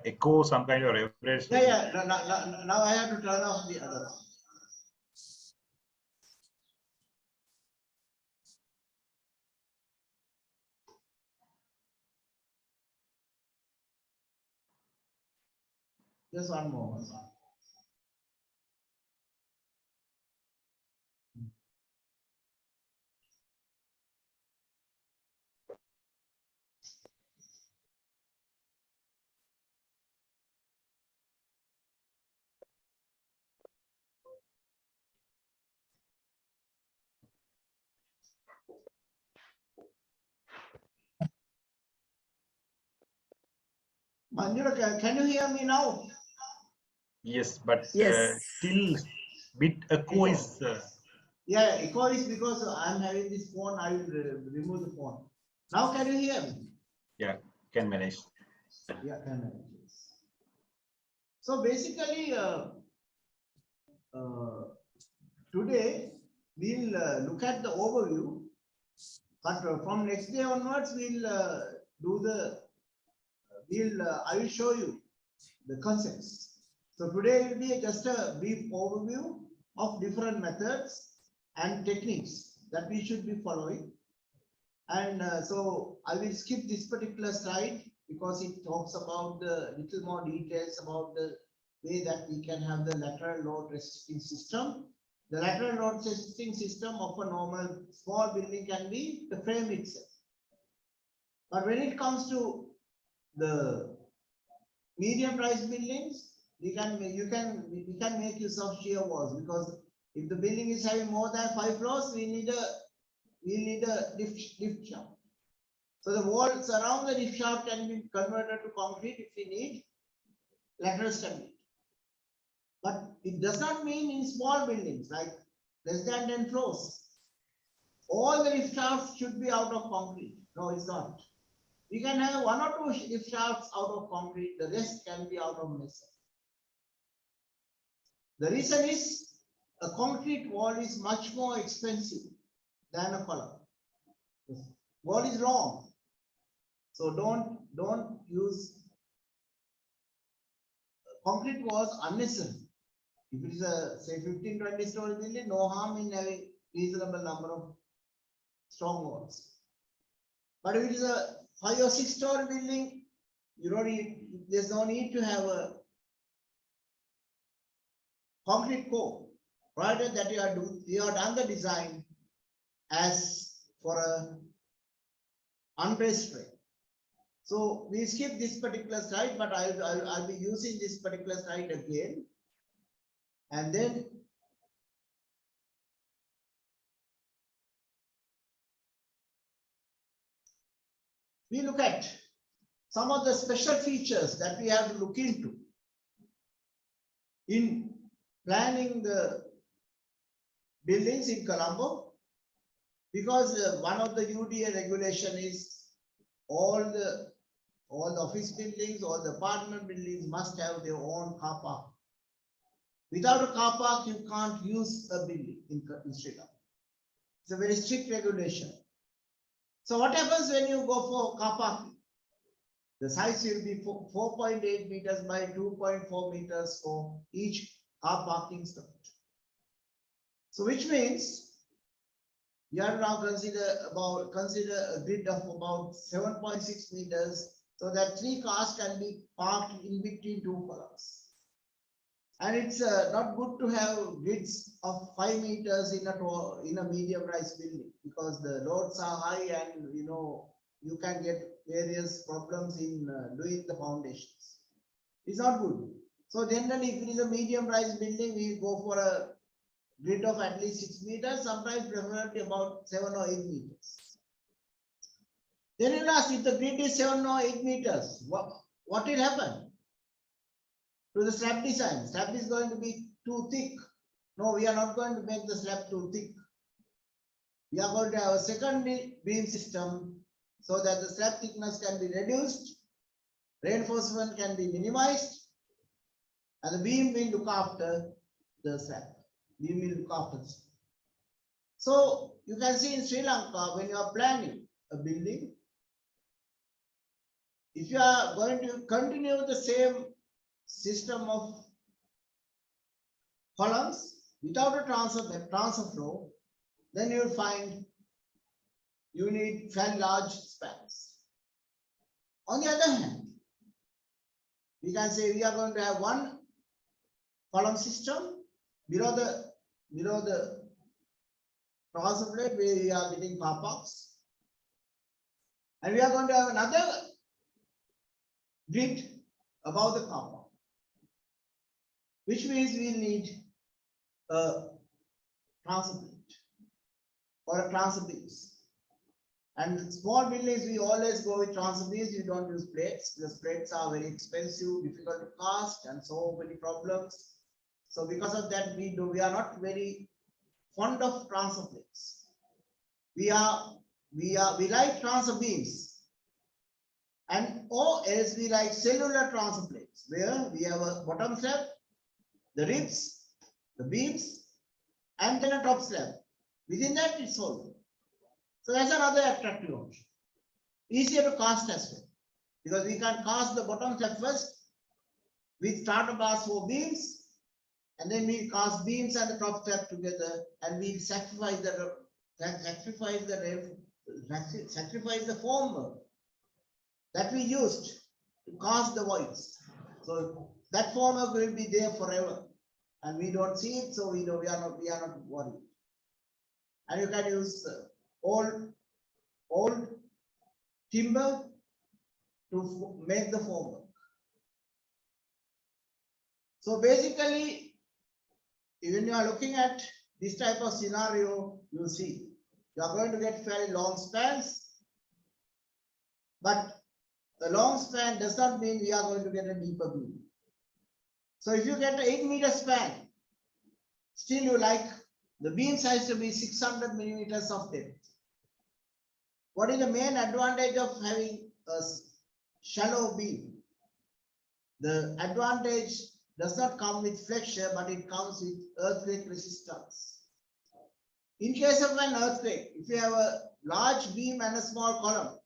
echo some kind of reverberation. Yeah, yeah. Now I have to turn off the other one. Just one more. Manjula, can you hear me now? Yes, but Yes. still bit echo is. Yeah, echo is because I'm having this phone. I will remove the phone. Now can you hear me? Yeah, can manage. Yeah, can manage. So basically, today we'll look at the overview, but from next day onwards we'll I will show you the concepts. So today will be just a brief overview of different methods and techniques that we should be following. And so I will skip this particular slide because it talks about the little more details about the way that we can have the lateral load resisting system. The lateral load resisting system of a normal small building can be the frame itself. But when it comes to the medium price buildings, we can make use of shear walls, because if the building is having more than 5 floors, we need a lift shaft. So the walls around the lift shaft can be converted to concrete if we need lateral stability. But it does not mean in small buildings like less than 10 floors, all the lift shafts should be out of concrete. No, it's not. We can have 1 or 2 lift shafts out of concrete, the rest can be out of masonry. The reason is a concrete wall is much more expensive than a column. The wall is long, so don't use concrete walls unnecessary. If it is a say 15-20 story building, no harm in having reasonable number of strong walls. But if it is a 5 or 6 story building, there's no need to have a concrete core, provided that you have done the design as for a unbraced frame. So we skip this particular slide, but I'll be using this particular slide again, and then we look at some of the special features that we have to look into in planning the buildings in Colombo, because one of the UDA regulation is all the office buildings, all the apartment buildings must have their own car park. Without a car park, you can't use a building in Sri Lanka. It's a very strict regulation. So what happens when you go for car parking? The size will be 4.8 meters by 2.4 meters for each car parking slot. So which means you have to now consider a grid of about 7.6 meters, so that 3 cars can be parked in between 2 columns. And it's not good to have grids of 5 meters in a medium rise building, because the loads are high and you can get various problems in doing the foundations. It's not good. So generally, if it is a medium rise building, we go for a grid of at least 6 meters, sometimes preferably about 7 or 8 meters. Then you'll ask, if the grid is 7 or 8 meters, what will happen to the slab design? Slab is going to be too thick. No, we are not going to make the slab too thick. We are going to have a secondary beam system so that the slab thickness can be reduced, reinforcement can be minimized, and the beam will look after the slab. Beam will look after the slab. So you can see in Sri Lanka, when you are planning a building, if you are going to continue the same system of columns without a transfer flow, then you will find you need fairly large spans. On the other hand, we can say we are going to have one column system below the transfer plate where we are getting car parks, and we are going to have another grid above the car park, which means we need a transfer plate or a transfer beams. And small buildings, we always go with transfer beams. We don't use plates because plates are very expensive, difficult to cast, and so many problems. So because of that, we are not very fond of transfer plates. We like transfer beams, and or else we like cellular transfer plates, where we have a bottom slab, the ribs, the beams, and then a top slab. Within that, it's hollow. So that's another attractive option. Easier to cast as well, because we can cast the bottom slab first with starter bars for beams, and then we cast beams and the top slab together, and we sacrifice the formwork that we used to cast the voids. So that formwork will be there forever, and we don't see it, so we know we are not worried. And you can use old timber to make the formwork. So basically, when you are looking at this type of scenario, you see you are going to get fairly long spans, but a long span does not mean we are going to get a deeper beam. So if you get an 8-meter span, still you like the beam size to be 600 millimeters of depth. What is the main advantage of having a shallow beam? The advantage does not come with flexure, but it comes with earthquake resistance. In case of an earthquake, if you have a large beam and a small column,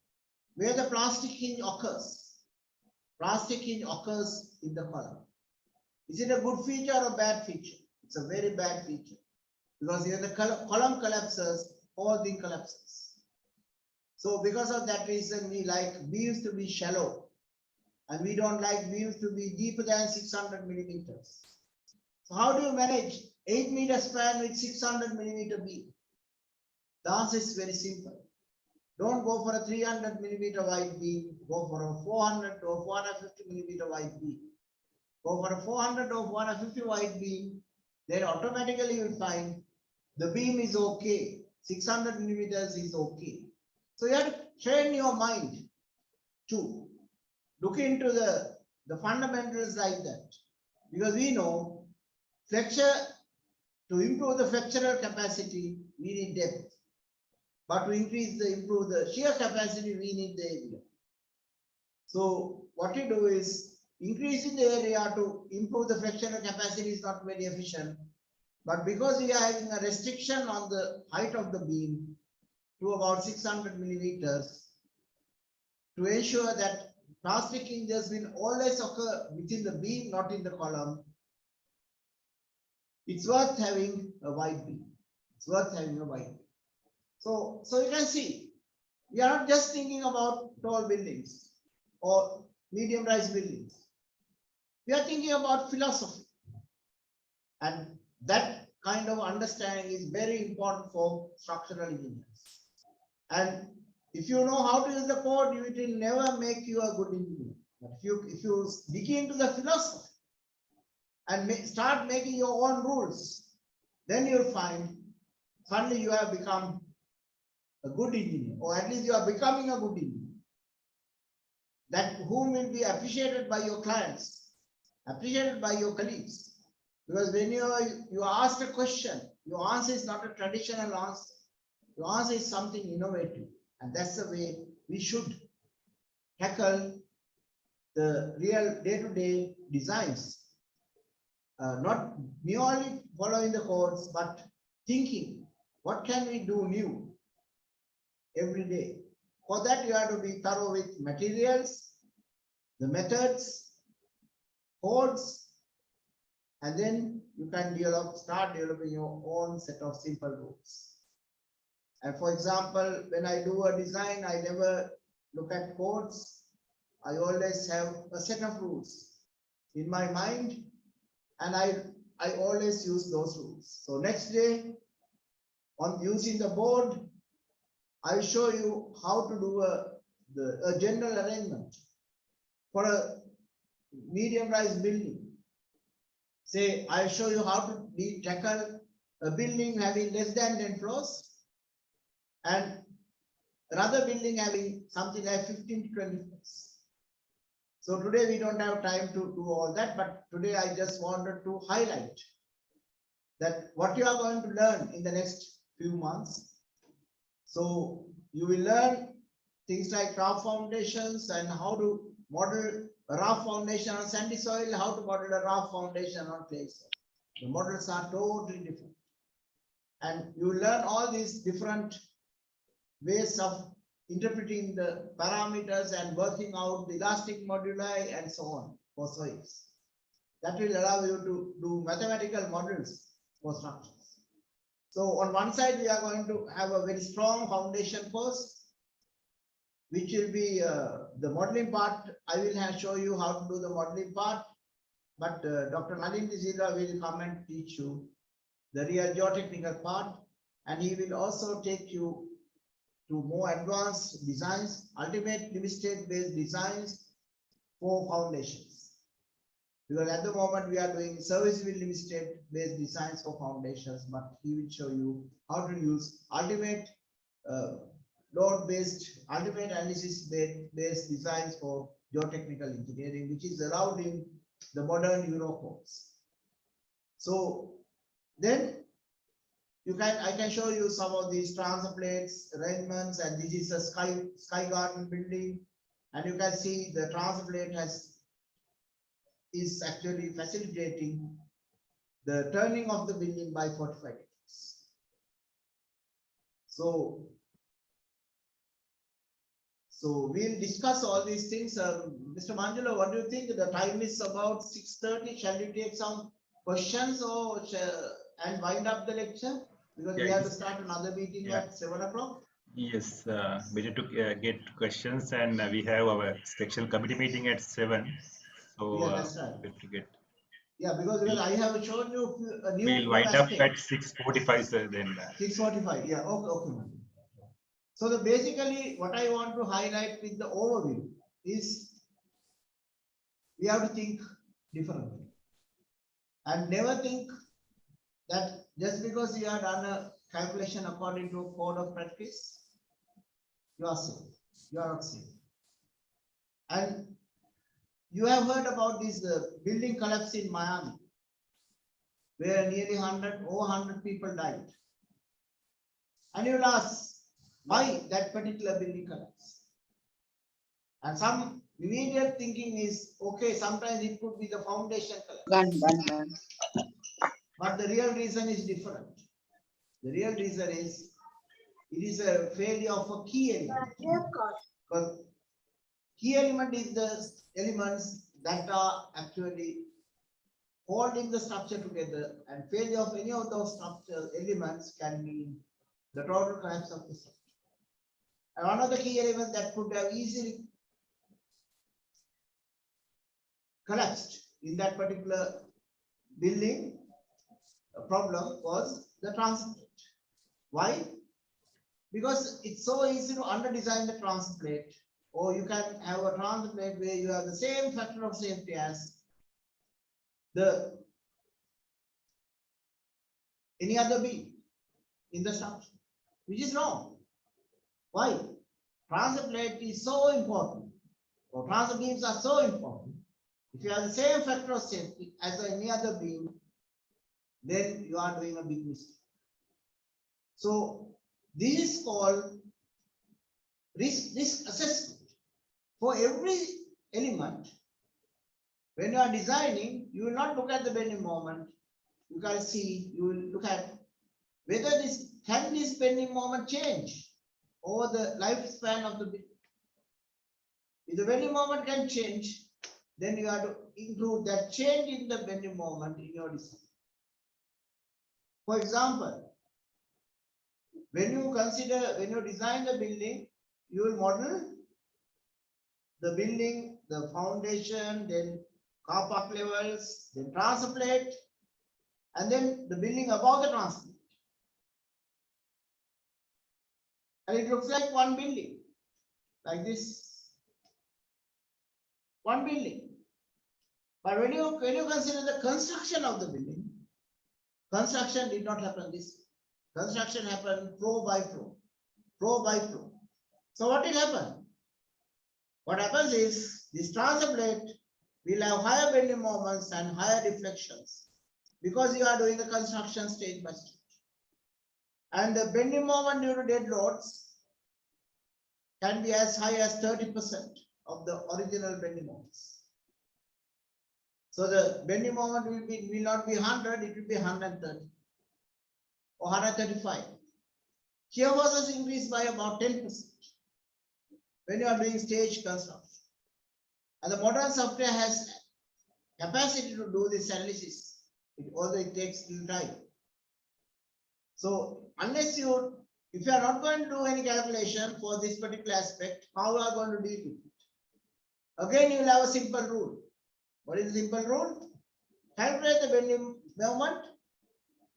where the plastic hinge occurs in the column. Is it a good feature or a bad feature? It's a very bad feature, because if the column collapses, whole thing collapses. So because of that reason, we like beams to be shallow, and we don't like beams to be deeper than 600 millimeters. So how do you manage 8-meter span with 600 millimeter beam? The answer is very simple. Don't go for a 300 millimeter wide beam, go for a 400 or 450 millimeter wide beam. Go for a 400 or 450 wide beam, then automatically you'll find the beam is okay. 600 millimeters is okay. So you have to train your mind to look into the fundamentals like that, because we know flexure, to improve the flexural capacity, we need depth. But to improve the shear capacity, we need the area. So what we do is increasing the area to improve the flexural capacity is not very efficient. But because we are having a restriction on the height of the beam to about 600 millimeters, to ensure that plastic hinges will always occur within the beam, not in the column, it's worth having a wide beam. It's worth having a wide beam. So you can see, we are not just thinking about tall buildings or medium-rise buildings. We are thinking about philosophy. And that kind of understanding is very important for structural engineers. And if you know how to use the code, it will never make you a good engineer. But if you dig into the philosophy and start making your own rules, then you'll find suddenly you have become a good engineer, or at least you are becoming a good engineer. that whom will be appreciated by your clients, appreciated by your colleagues. Because when you ask a question, your answer is not a traditional answer. Your answer is something innovative. And that's the way we should tackle the real day-to-day designs. Not merely following the codes, but thinking, what can we do new every day? For that, you have to be thorough with materials, the methods, codes, and then you can start developing your own set of simple rules. And for example, when I do a design, I never look at codes. I always have a set of rules in my mind, and I always use those rules. So next day, on using the board, I'll show you how to do a general arrangement for a medium-rise building. Say, I'll show you how to tackle a building having less than 10 floors and another building having something like 15 to 20 floors. So today we don't have time to do all that, but today I just wanted to highlight that what you are going to learn in the next few months. So you will learn things like rough foundations and how to model a rough foundation on sandy soil, how to model a rough foundation on clay soil. The models are totally different. And you learn all these different ways of interpreting the parameters and working out the elastic moduli and so on for soils. That will allow you to do mathematical models for structures. So on one side, we are going to have a very strong foundation course, which will be the modeling part. I will show you how to do the modeling part, but Dr. Nalin De Silva will come and teach you the real geotechnical part, and he will also take you to more advanced designs, ultimate limit state based designs for foundations. Because at the moment we are doing serviceable limit state based designs for foundations, but he will show you how to use ultimate load based, ultimate analysis based designs for geotechnical engineering, which is allowed in the modern Euro codes. So then I can show you some of these transfer plates, arrangements, and this is a sky garden building, and you can see the transfer plate is actually facilitating the turning of the building by 45 degrees. So we'll discuss all these things. Mr. Manjula, what do you think? The time is about 6:30. Shall we take some questions and wind up the lecture? Because we have to start another meeting at 7 o'clock. Yes, we need to get questions, and we have our section committee meeting at 7. So Yeah, that's right. we have to get. Yeah, because I have shown you a new We'll wind up at 6:45, sir. Then 6:45. Yeah. Okay. So basically, what I want to highlight with the overview is we have to think differently, and never think that just because you have done a calculation according to a code of practice, you are safe. You are not safe. And you have heard about this building collapse in Miami, where nearly over 100 people died. And you will ask, why that particular building collapse? And some immediate thinking is, okay, sometimes it could be the foundation collapse. But the real reason is different. The real reason is, it is a failure of a key element. But key element is the elements that are actually holding the structure together, and failure of any of those structural elements can mean the total collapse of the structure. And one of the key elements that could have easily collapsed in that particular building problem was the transfer plate. Why? Because it's so easy to under-design the transfer plate, or you can have a transfer plate where you have the same factor of safety as any other beam in the structure, which is wrong. Why? Transfer plate is so important So transfer beams are so important. If you have the same factor of safety as any other beam, then you are doing a big mistake. So this is called risk assessment. For every element, when you are designing, you will not look at the bending moment. You can see, you will look at whether this bending moment change over the lifespan of the beam. If the bending moment can change, then you have to include that change in the bending moment in your design. For example, when you design the building, you will model the building, the foundation, then car park levels, then transfer plate, and then the building above the transfer plate. And it looks like one building, like this. One building. But when you consider the construction of the building, construction did not happen this way. Construction happened floor by floor, floor by floor. So what will happen? What happens is this transfer plate will have higher bending moments and higher deflections because you are doing the construction stage by stage. And the bending moment due to dead loads can be as high as 30% of the original bending moments. So the bending moment will not be 100, it will be 130 or 135. Shear forces increase by about 10% when you are doing stage construction. And the modern software has capacity to do this analysis, although it takes little time. So unless if you are not going to do any calculation for this particular aspect, how you are going to deal with it? Again, you will have a simple rule. What is the simple rule? Calculate the bending moment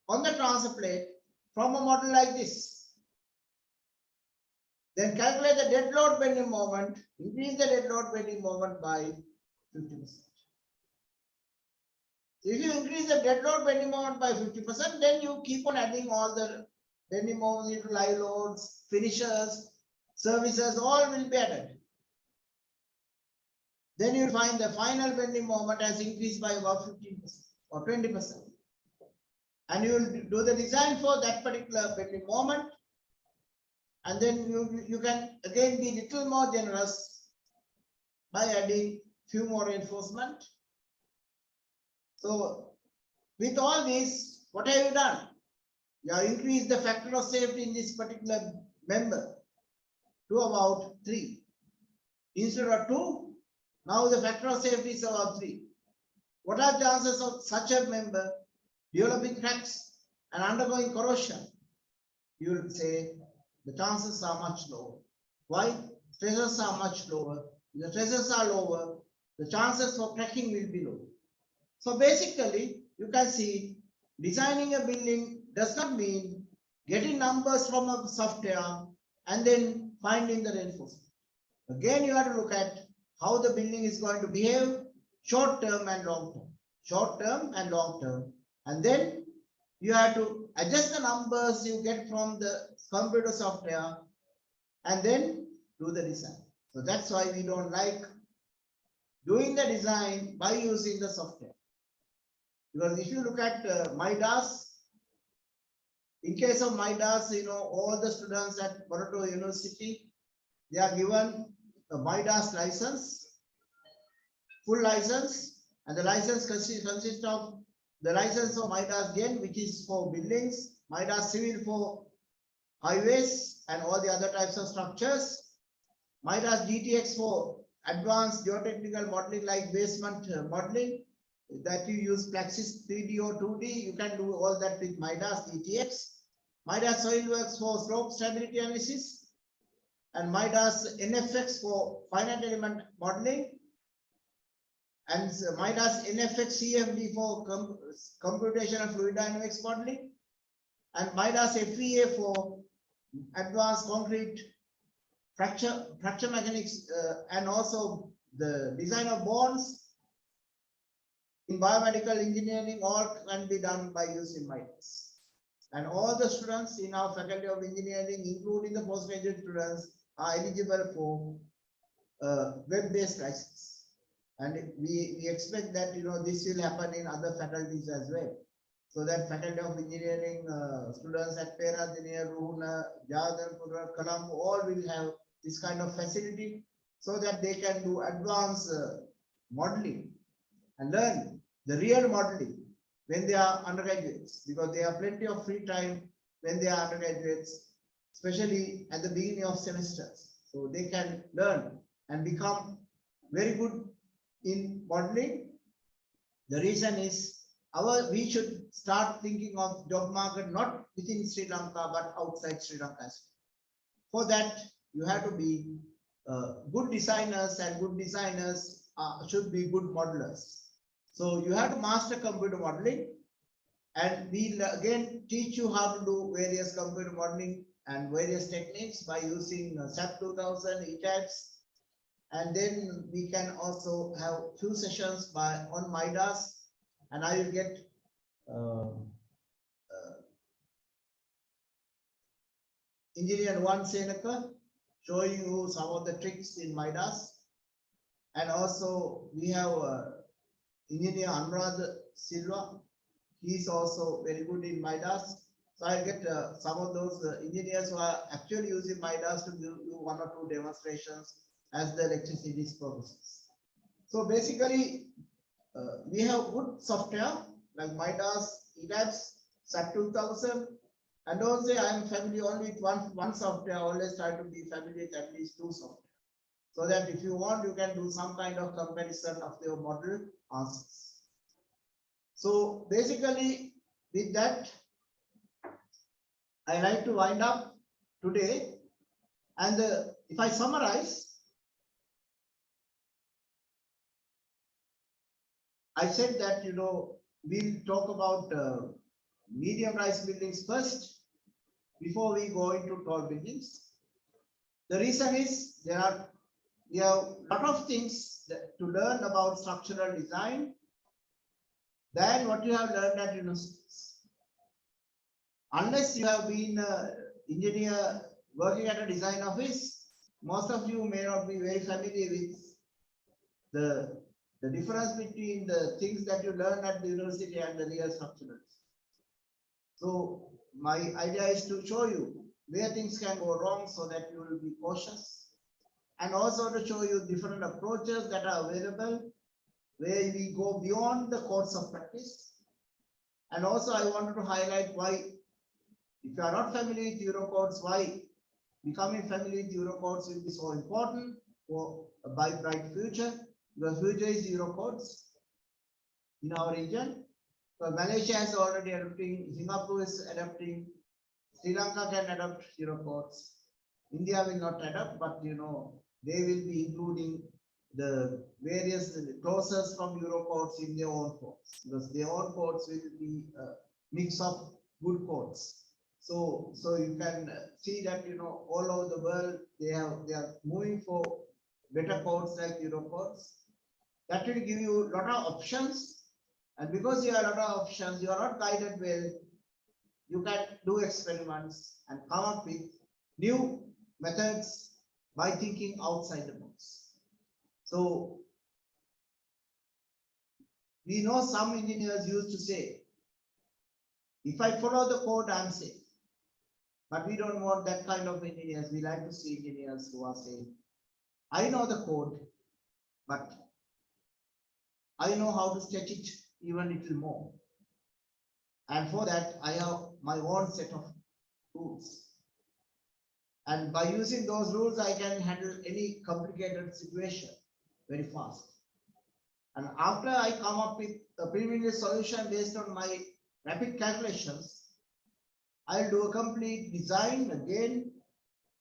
on the transfer plate from a model like this. Then calculate the dead load bending moment, increase the dead load bending moment by 50%. If you increase the dead load bending moment by 50%, then you keep on adding all the bending moments into live loads, finishers, services, all will be added. Then you find the final bending moment has increased by about 15% or 20%. And you will do the design for that particular bending moment. And then you can again be little more generous by adding few more reinforcement. So with all this, what have you done? You have increased the factor of safety in this particular member to about 3. Instead of 2, now the factor of safety is about 3. What are the chances of such a member developing cracks and undergoing corrosion? You will say the chances are much lower. Why? Stresses are much lower. If the stresses are lower, the chances for cracking will be low. So basically, you can see designing a building does not mean getting numbers from a software and then finding the reinforcement. Again, you have to look at how the building is going to behave short term and long term. Short term and long term. And then you have to adjust the numbers you get from the computer software and then do the design. So that's why we don't like doing the design by using the software. Because if you look at Midas, in case of Midas, all the students at Boroto University, they are given a Midas license, full license, and the license consists of the license of Midas Gen, which is for buildings, Midas Civil for highways and all the other types of structures, Midas GTX for advanced geotechnical modeling like basement modeling, that you use Plaxis 3D or 2D, you can do all that with Midas GTX. Midas SoilWorks for slope stability analysis, and Midas NFX for finite element modeling, and Midas NFX CFD for computational fluid dynamics modeling, and Midas FEA for advanced concrete fracture mechanics, and also the design of bonds. In biomedical engineering, all can be done by using Midas. And all the students in our faculty of engineering, including the postgraduate students, are eligible web-based license. And we expect that, this will happen in other faculties as well. So that Faculty of Engineering students at Peradeniya, Ruhuna, Jagadhanpura, Colombo, all will have this kind of facility so that they can do advanced modeling and learn the real modeling when they are undergraduates, because they have plenty of free time when they are undergraduates, especially at the beginning of semesters. So they can learn and become very good in modeling. The reason is we should start thinking of job market not within Sri Lanka but outside Sri Lanka. For that, you have to be good designers, and good designers should be good modelers. So you have to master computer modeling, and we'll again teach you how to do various computer modeling and various techniques by using SAP 2000, ETABS. And then we can also have few sessions on MIDAS, and I will get Engineer One Senaka showing you some of the tricks in MIDAS. And also we have Engineer Anurad Silva. He's also very good in MIDAS. So I'll get some of those engineers who are actually using MIDAS to give you one or two demonstrations as the lecture series progresses. So basically, we have good software like MIDAS, ETABS, SAP 2000, and also I am familiar only with one software. I always try to be familiar with at least two software, so that if you want, you can do some kind of comparison of your model answers. So basically, with that, I like to wind up today. And if I summarize, I said that, we'll talk about medium rise buildings first before we go into tall buildings. The reason is we have a lot of things to learn about structural design than what you have learned at universities. Unless you have been an engineer working at a design office, most of you may not be very familiar with the difference between the things that you learn at the university and the real structural. So my idea is to show you where things can go wrong so that you will be cautious, and also to show you different approaches that are available where we go beyond the course of practice. And also I wanted to highlight why, if you are not familiar with Eurocodes, why becoming familiar with Eurocodes will be so important for a bright future. The future is Eurocodes in our region. So Malaysia is already adopting, Singapore is adopting, Sri Lanka can adopt Eurocodes. India will not adopt, but they will be including the various clauses from Eurocodes in their own codes, because their own codes will be a mix of good codes. So you can see that all over the world they are moving for better codes like Eurocodes. That will give you a lot of options, and because you have a lot of options, you are not guided well. You can do experiments and come up with new methods by thinking outside the box. So we know some engineers used to say, if I follow the code, I'm safe. But we don't want that kind of engineers. We like to see engineers who are saying, I know the code, but I know how to sketch it even a little more. And for that, I have my own set of rules. And by using those rules, I can handle any complicated situation very fast. And after I come up with a preliminary solution based on my rapid calculations, I'll do a complete design again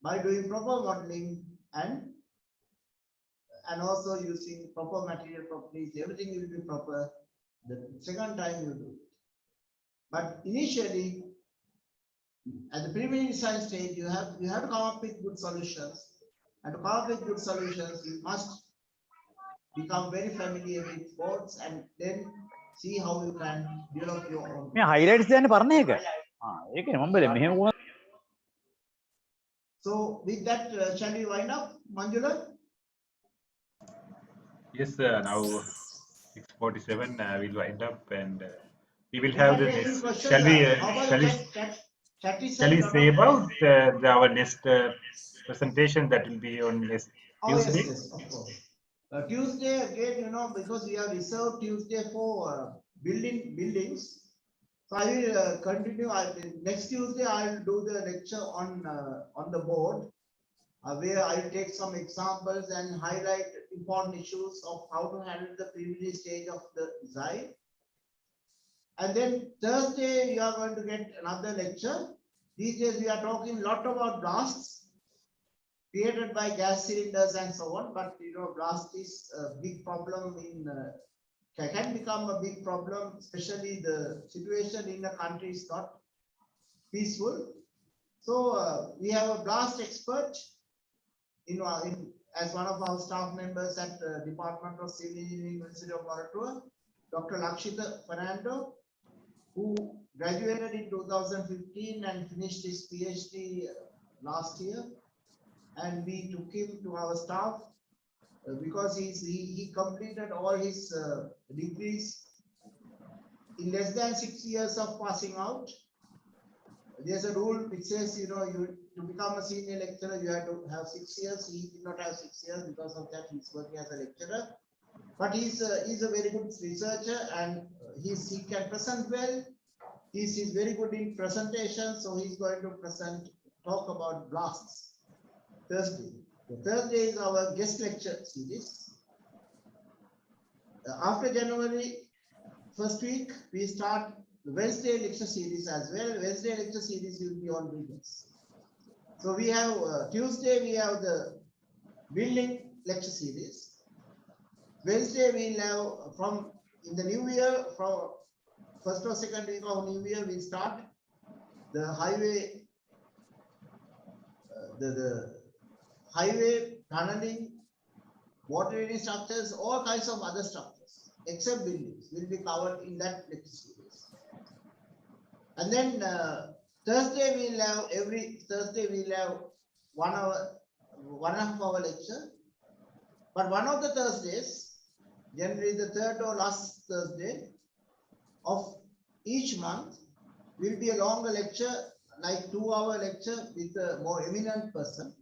by doing proper modeling and also using proper material properties. Everything will be proper the second time you do it. But initially, at the preliminary design stage, you have to come up with good solutions. And to come up with good solutions, you must become very familiar with codes and then see how you can develop your own. So with that, shall we wind up, Manjula? Yes, now 6:47. We'll wind up, and we will We have can the take few next. questions. Shall we? How about Shall we? chat is Shall sent we lot say of about our next presentation that will be on next Oh, yes, Tuesday? yes, of course. Tuesday again, because we have reserved Tuesday for buildings. So I will continue. Next Tuesday I'll do the lecture on the board, where I take some examples and highlight important issues of how to handle the preliminary stage of the design. And then Thursday you are going to get another lecture. These days we are talking a lot about blasts created by gas cylinders and so on, but blast is a big problem can become a big problem, especially the situation in the country is not peaceful. So we have a blast expert as one of our staff members at the Department of Civil Engineering, University of Moratuwa, Dr. Lakshita Fernando, who graduated in 2015 and finished his PhD last year. And we took him to our staff because he completed all his degrees in less than 6 years of passing out. There's a rule which says, to become a senior lecturer, you have to have 6 years. He did not have 6 years. Because of that, he's working as a lecturer. But he's a very good researcher, and he can present well. He's very good in presentation, so he's going to talk about blasts Thursday. So Thursday is our guest lecture series. After January first week, we start the Wednesday lecture series as well. Wednesday lecture series will be on buildings. So we have Tuesday, we have the building lecture series. Wednesday, we'll have from in the new year, from first or second week of new year, we start the highway, the highway, tunneling, water reading structures, all kinds of other structures, except buildings, will be covered in that lecture series. And then Thursday, we'll have every Thursday, we'll have 1 hour, 1.5 hour lecture. But one of the Thursdays, generally the third or last Thursday of each month, will be a longer lecture, like 2-hour lecture with a more eminent person.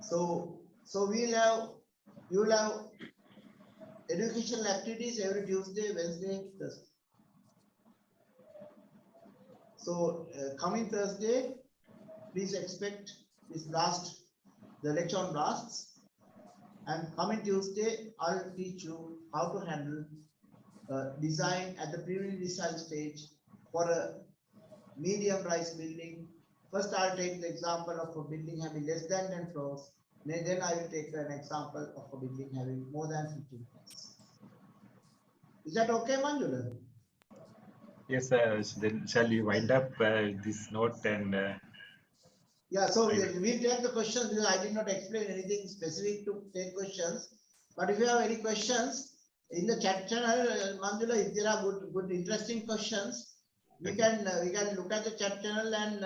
So you'll have educational activities every Tuesday, Wednesday, Thursday. So coming Thursday, please expect the lecture on blasts. And coming Tuesday, I'll teach you how to handle design at the preliminary design stage for a medium rise building. First, I'll take the example of a building having less than 10 floors. Then I will take an example of a building having more than 15 floors. Is that okay, Manjula? Yes, then shall we wind up this note and yeah, so we take the questions because I did not explain anything specific to take questions. But if you have any questions in the chat channel, Manjula, if there are good interesting questions, we can look at the chat channel and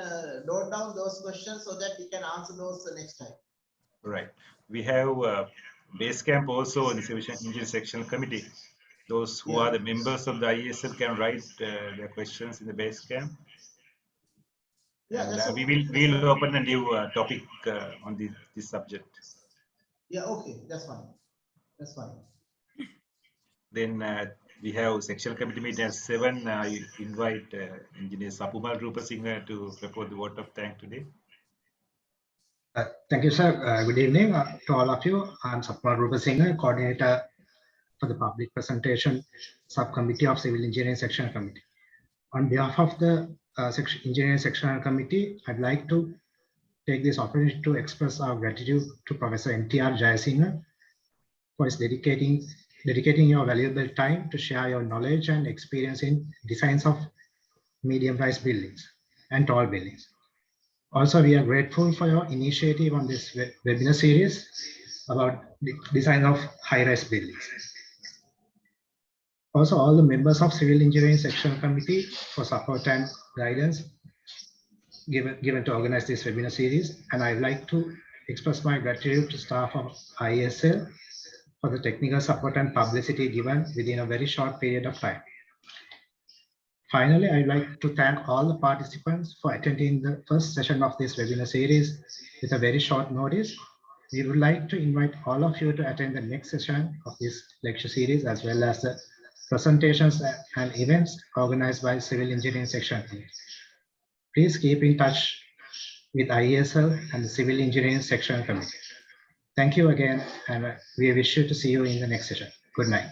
note down those questions so that we can answer those next time. Right. We have base camp also in the Civil Engineering Sectional Committee. Those who are the members of the IESL can write their questions in the base camp. Yeah, and we'll open a new topic on this subject. Yeah, okay, that's fine. That's fine. Then we have sectional committee meeting at 7. I invite Engineer Sapumal Rupasinghe to report the vote of thanks today. Thank you, sir. Good evening to all of you. I'm Sapumal Rupasinghe, coordinator for the public presentation subcommittee of Civil Engineering Sectional Committee. On behalf of the Engineering Sectional Committee, I'd like to take this opportunity to express our gratitude to Professor NTR Jayasinghe for his dedicating your valuable time to share your knowledge and experience in designs of medium-rise buildings and tall buildings. Also, we are grateful for your initiative on this webinar series about the design of high-rise buildings. Also, all the members of Civil Engineering Sectional Committee for support and guidance given to organize this webinar series. And I'd like to express my gratitude to staff of IESL for the technical support and publicity given within a very short period of time. Finally, I'd like to thank all the participants for attending the first session of this webinar series with a very short notice. We would like to invite all of you to attend the next session of this lecture series, as well as the presentations and events organized by Civil Engineering Section. Please keep in touch with IESL and the Civil Engineering Section Committee. Thank you again, and we wish you to see you in the next session. Good night.